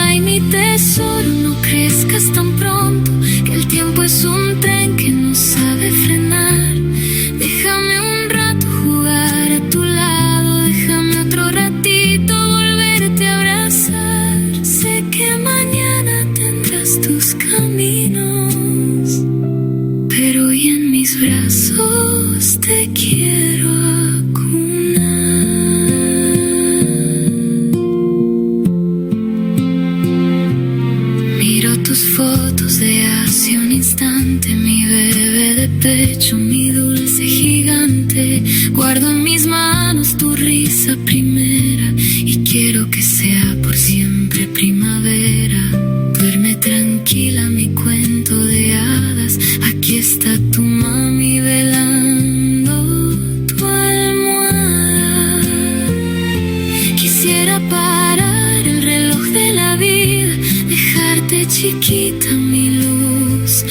Ay, mi tesoro, no crezcas tan pronto, que el tiempo es un tren que no sabe frenar. Déjame un rato jugar a tu lado, déjame otro ratito volverte a abrazar. Sé que mañana tendrás tus caminos, pero hoy en mis brazos te quiero acunar. Miro tus fotos de hace un instante, mi bebé de pecho, mi dulce gigante. Guardo en mis manos tu risa primera y quiero que sea por siempre primavera. Duerme tranquila mi cuento de hadas, aquí está tu mami velando tu almohada. Quisiera parar el reloj de la vida, dejarte chiquita mi luz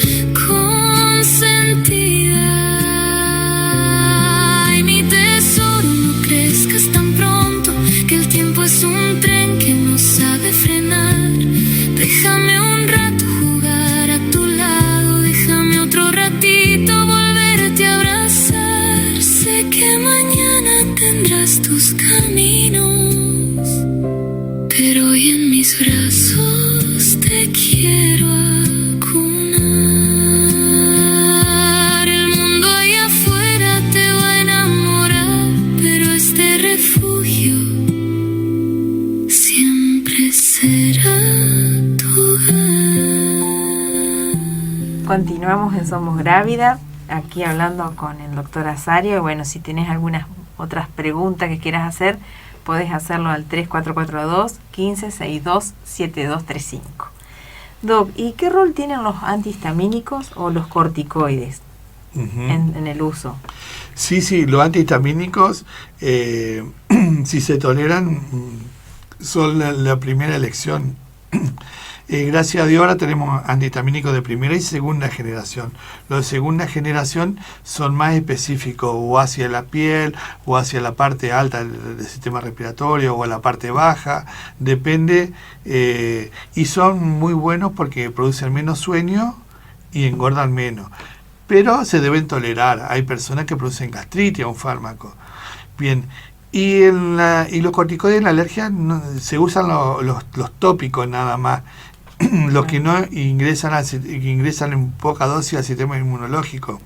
consentida. Ay, mi tesoro, no crezcas tan pronto, que el tiempo es un tren que no sabe frenar. Déjame un rato jugar a tu lado, déjame otro ratito volverte a abrazar. Sé que mañana tendrás tus caminos, pero hoy en mis brazos te quiero acunar. El mundo allá afuera te va a enamorar, pero este refugio siempre será tu hogar. Continuamos en Somos Grávida, aquí hablando con el doctor Azario. Bueno, si tienes algunas otras preguntas que quieras hacer, podés hacerlo al 3442-1562-7235. Doc, ¿y qué rol tienen los antihistamínicos o los corticoides en el uso? Sí, los antihistamínicos, si se toleran, son la primera elección. Gracias a Dios ahora tenemos antihistamínicos de primera y segunda generación. Los de segunda generación son más específicos o hacia la piel o hacia la parte alta del sistema respiratorio o a la parte baja, depende, y son muy buenos porque producen menos sueño y engordan menos, pero se deben tolerar. Hay personas que producen gastritis a un fármaco. Bien, y los corticoides en la alergia se usan los tópicos nada más, los que no ingresan en poca dosis al sistema inmunológico.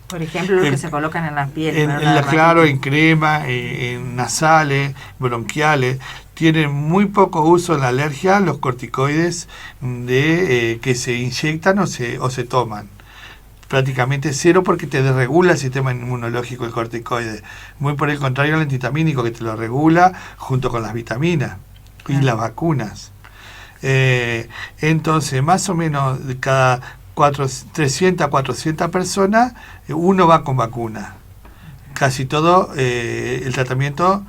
Por ejemplo, los que se colocan en la piel. Claro, en crema, en nasales, bronquiales. Tienen muy poco uso en la alergia los corticoides que se inyectan o se toman. Prácticamente cero, porque te desregula el sistema inmunológico el corticoide. Muy por el contrario al antihistamínico, que te lo regula junto con las vitaminas y las vacunas. Entonces, más o menos de cada 300 a 400 personas, uno va con vacuna. Casi todo el tratamiento,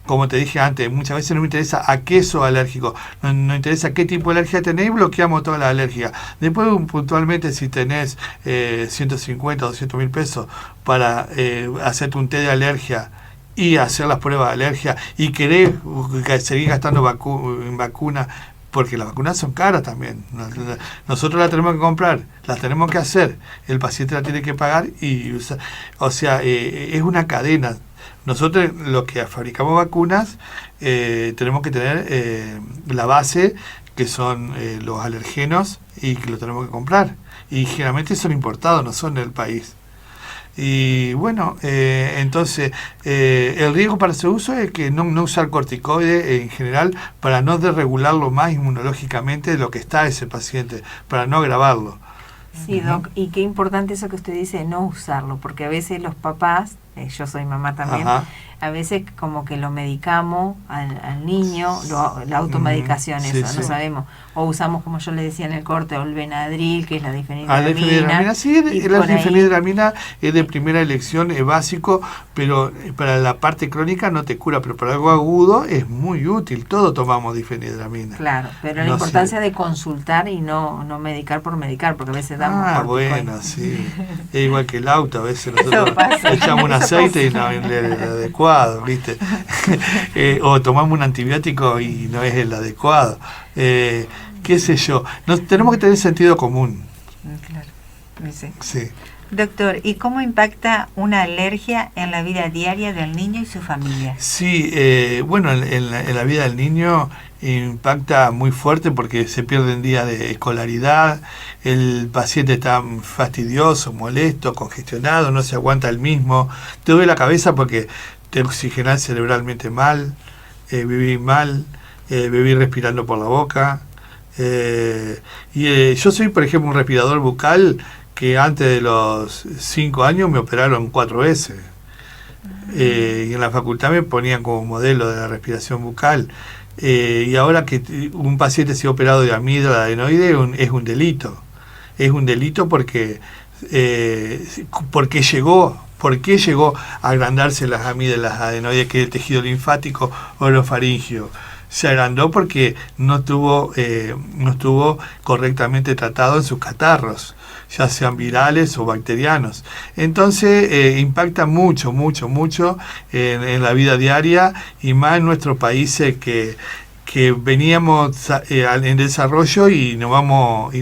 como te dije antes, muchas veces no me interesa a qué sos alérgico, no interesa qué tipo de alergia tenés, y bloqueamos toda la alergia. Después, puntualmente, si tenés 150 o 200 mil pesos para hacerte un té de alergia y hacer las pruebas de alergia y querés seguir gastando en vacunas, porque las vacunas son caras también. Nosotros las tenemos que comprar, las tenemos que hacer, el paciente la tiene que pagar y usar. O sea, es una cadena. Nosotros, los que fabricamos vacunas, tenemos que tener la base, que son los alergenos, y que lo tenemos que comprar. Y generalmente son importados, no son del país. Y bueno, entonces el riesgo para ese uso es que no usar corticoide en general, para no desregularlo más inmunológicamente de lo que está ese paciente, para no agravarlo. Sí, Doc, y qué importante eso que usted dice, no usarlo, porque a veces los papás, yo soy mamá también, a veces como que lo medicamos al niño, la automedicación, eso, no sabemos. O usamos, como yo le decía en el corte, o el Benadryl, que es la difenhidramina. Sí, la difenhidramina es de primera elección, es básico, pero para la parte crónica no te cura, pero para algo agudo es muy útil. Todos tomamos difenhidramina. Claro, pero la importancia de consultar y no medicar por medicar, porque a veces damos corticoides. Bueno, sí. Es igual que el auto, a veces nosotros echamos un aceite y no es el adecuado, ¿viste? O tomamos un antibiótico y no es el adecuado. Qué sé yo, tenemos que tener sentido común. Claro, sí. Doctor, ¿y cómo impacta una alergia en la vida diaria del niño y su familia? Sí, bueno, en la vida del niño impacta muy fuerte, porque se pierden días de escolaridad, el paciente está fastidioso, molesto, congestionado, no se aguanta el mismo, te duele la cabeza porque te oxigenas cerebralmente mal, vivís mal, vivís respirando por la boca. Yo soy, por ejemplo, un respirador bucal que antes de los 5 años me operaron 4 veces. Y en la facultad me ponían como modelo de la respiración bucal. Y ahora que un paciente se ha operado de amígdala adenoide es un delito. Es un delito porque llegó a agrandarse las amígdalas adenoides, que es el tejido linfático orofaringio. Se agrandó porque no estuvo correctamente tratado en sus catarros, ya sean virales o bacterianos. Entonces impacta mucho en la vida diaria, y más en nuestros países que veníamos en desarrollo y nos vamos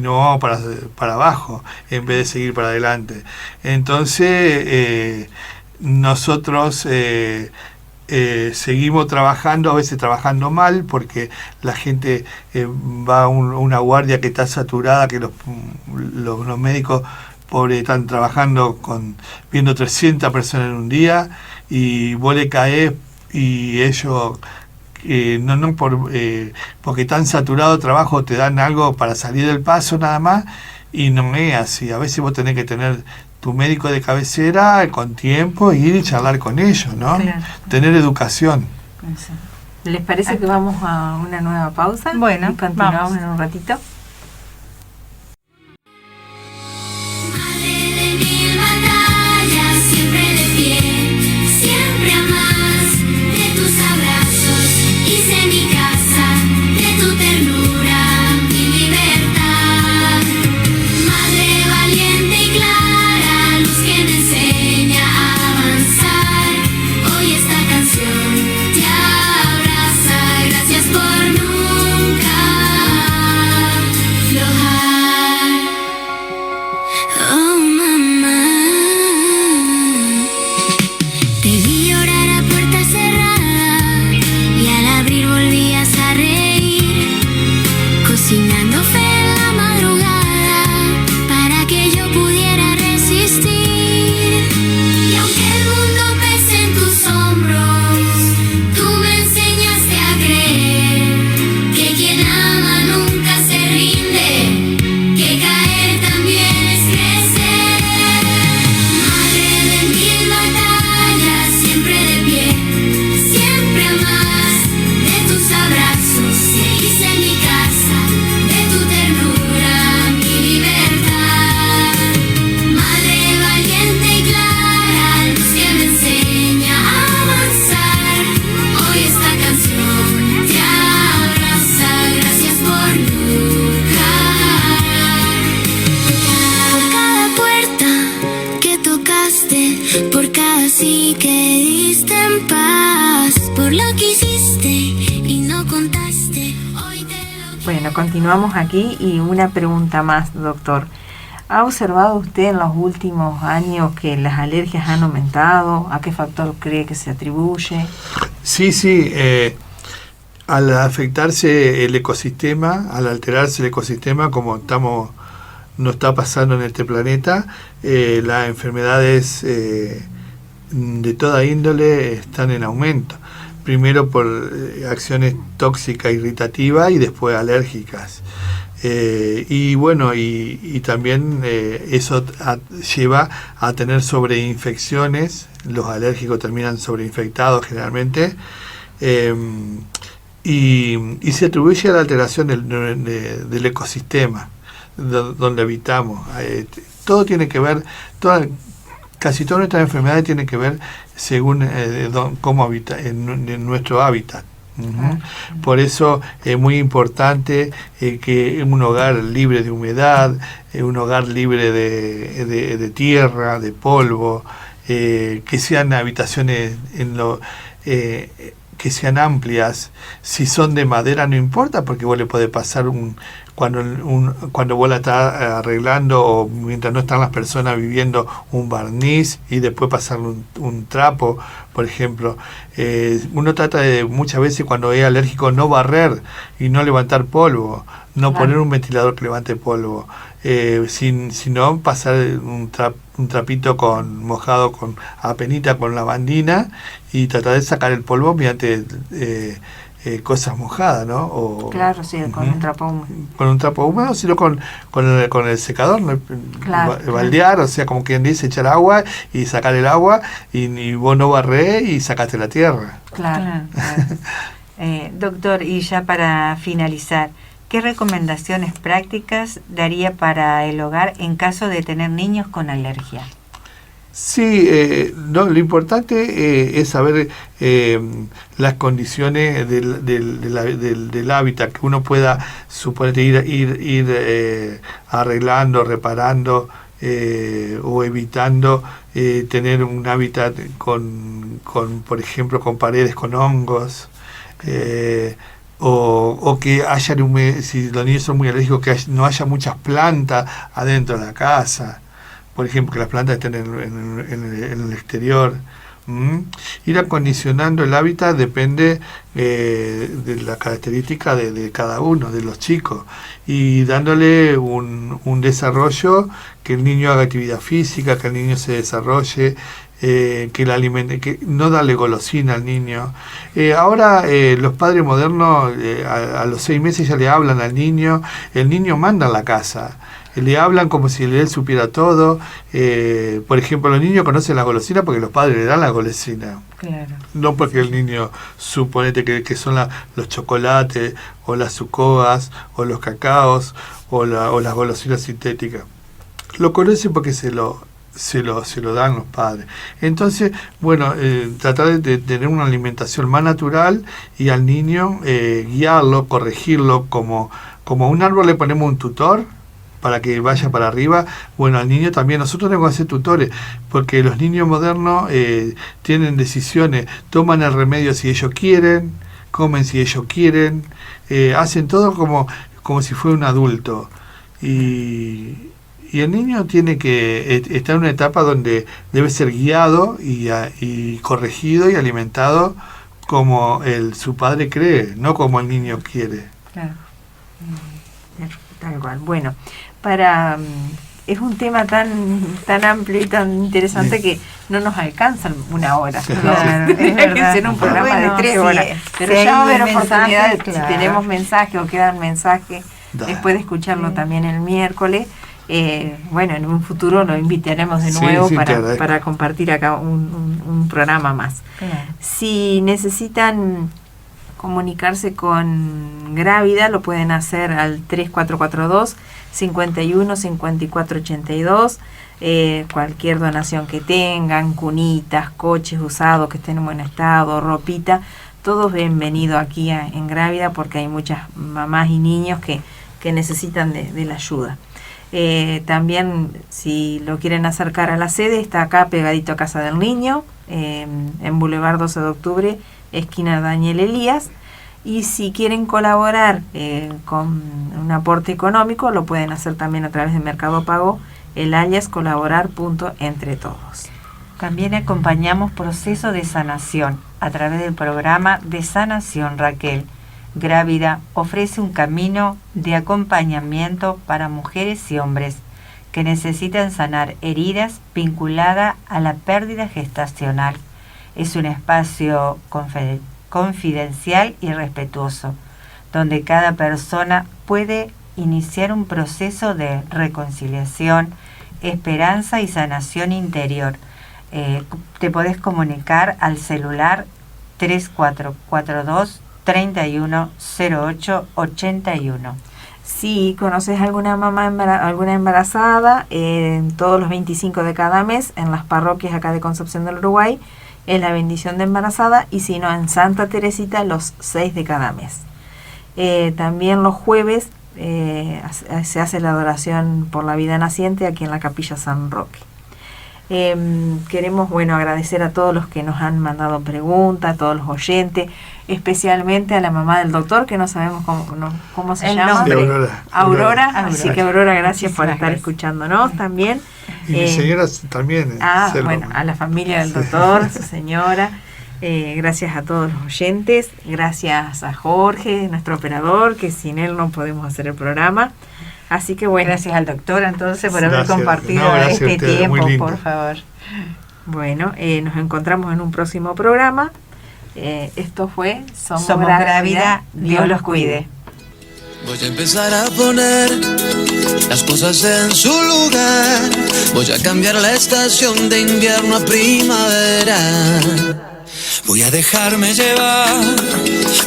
para abajo en vez de seguir para adelante. Entonces nosotros seguimos trabajando, a veces trabajando mal, porque la gente va a una guardia que está saturada, que los médicos pobres están trabajando viendo 300 personas en un día, y vos le caes y ellos porque están saturados de trabajo, te dan algo para salir del paso nada más, y no es así. A veces vos tenés que tener tu médico de cabecera con tiempo, ir y charlar con ellos, ¿no? Claro. Tener educación. ¿Les parece que vamos a una nueva pausa? Bueno, y continuamos en un ratito. Te abraza, gracias por nunca. por cada sí que diste en paz, por lo que hiciste y no contaste. Hoy te lo... Bueno, continuamos aquí y una pregunta más, doctor. ¿Ha observado usted en los últimos años que las alergias han aumentado? ¿A qué factor cree que se atribuye? Sí. Al afectarse el ecosistema, al alterarse el ecosistema, como nos está pasando en este planeta, las enfermedades de toda índole están en aumento. Primero por acciones tóxicas, irritativas y después alérgicas. Y bueno, y también eso lleva a tener sobreinfecciones. Los alérgicos terminan sobreinfectados generalmente. Y se atribuye a la alteración del ecosistema donde habitamos. Todo tiene que ver, casi todas nuestras enfermedades tienen que ver según cómo habita en nuestro hábitat. Por eso es muy importante que un hogar libre de humedad, un hogar libre de tierra, de polvo, que sean habitaciones que sean amplias. Si son de madera no importa, porque vos le puede pasar cuando vos la estás arreglando o mientras no están las personas viviendo, un barniz y después pasarle un trapo, por ejemplo. Uno trata de muchas veces, cuando es alérgico, no barrer y no levantar polvo, no poner un ventilador que levante polvo, sino pasar un trapito mojado con apenita, con lavandina, y tratar de sacar el polvo mediante cosas mojadas, ¿no? Claro, sí, con un trapo húmedo. Con un trapo húmedo, sino con el secador, ¿no? Claro, baldear, o sea, como quien dice, echar agua y sacar el agua, y vos no barrés y sacaste la tierra. Claro. Doctor, y ya para finalizar, ¿qué recomendaciones prácticas daría para el hogar en caso de tener niños con alergia? Sí, lo importante es saber las condiciones del hábitat, que uno pueda, suponete, ir arreglando, reparando o evitando tener un hábitat con por ejemplo, con paredes con hongos, o que haya, si los niños son muy alérgicos, que no haya muchas plantas adentro de la casa. Por ejemplo, que las plantas estén en el exterior. Ir acondicionando el hábitat depende de la característica de cada uno, de los chicos, y dándole un desarrollo, que el niño haga actividad física, que el niño se desarrolle, que no darle golosina al niño. Ahora los padres modernos a los 6 meses ya le hablan al niño, el niño manda en la casa. Le hablan como si él supiera todo. Por ejemplo, los niños conocen la golosina porque los padres le dan la golosina. Claro. No porque el niño suponete que son los chocolates, o las zuccoas, o los cacaos, o las golosinas sintéticas. Lo conocen porque se lo dan los padres. Entonces, bueno, tratar de tener una alimentación más natural, y al niño guiarlo, corregirlo, como un árbol le ponemos un tutor para que vaya para arriba. Bueno, al niño también nosotros tenemos que ser tutores, porque los niños modernos tienen decisiones, toman el remedio si ellos quieren, comen si ellos quieren, hacen todo como si fuera un adulto, y el niño tiene que estar en una etapa donde debe ser guiado y corregido y alimentado como su padre cree, no como el niño quiere. Claro. Tal cual. Bueno, es un tema tan amplio y tan interesante, sí, que no nos alcanza una hora. Claro, tendría que ser un programa de 3 horas. Pero ya va a haber oportunidad, claro, si tenemos mensajes o quedan mensajes, después de escucharlo también el miércoles. Bueno, en un futuro lo invitaremos de nuevo para compartir acá un programa más. Claro. Si necesitan comunicarse con Grávida, lo pueden hacer al 3442 51 54 82. Cualquier donación que tengan, cunitas, coches usados que estén en buen estado, ropita, todos bienvenidos aquí en Grávida, porque hay muchas mamás y niños que necesitan de la ayuda. También, si lo quieren acercar a la sede, está acá pegadito a Casa del Niño, en Boulevard 12 de Octubre, esquina Daniel Elías. Y si quieren colaborar con un aporte económico, lo pueden hacer también a través de Mercado Pago, el alias colaborar.entretodos. También acompañamos proceso de sanación a través del programa de sanación Raquel. Grávida ofrece un camino de acompañamiento para mujeres y hombres que necesitan sanar heridas vinculadas a la pérdida gestacional. Es un espacio confidencial y respetuoso, donde cada persona puede iniciar un proceso de reconciliación, esperanza y sanación interior. Te podés comunicar al celular 3442 3108 81. Si conoces alguna mamá alguna embarazada, todos los 25 de cada mes en las parroquias acá de Concepción del Uruguay es la bendición de embarazada, y si no, en Santa Teresita los 6 de cada mes. También los jueves se hace la adoración por la vida naciente aquí en la Capilla San Roque. Queremos agradecer a todos los que nos han mandado preguntas, a todos los oyentes, especialmente a la mamá del doctor, que no sabemos cómo se llama. Sí, Aurora. Así que Aurora, gracias por estar escuchándonos también. Y mi señora también. A la familia del doctor, su señora. Gracias a todos los oyentes. Gracias a Jorge, nuestro operador, que sin él no podemos hacer el programa. Así que gracias al doctor entonces por haber compartido este tiempo, por favor. Bueno, nos encontramos en un próximo programa. Esto fue Somos Grávida, Dios los cuide. Voy a empezar a poner las cosas en su lugar. Voy a cambiar la estación de invierno a primavera. Voy a dejarme llevar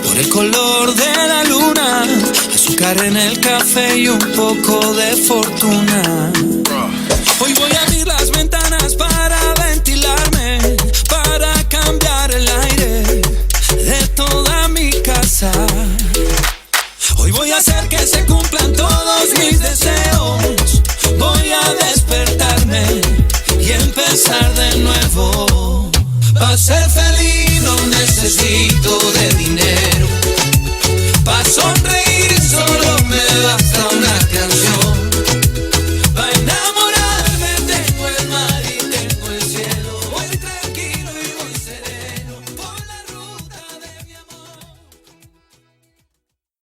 por el color de la luna, azúcar en el café y un poco de fortuna. Hoy voy a abrir las ventanas para ventilarme, para cambiar el aire de toda mi casa. Hoy voy a hacer que se cumplan todos mis deseos. Voy a despertarme y empezar de nuevo. Para ser feliz no necesito de dinero. Para sonreír solo me basta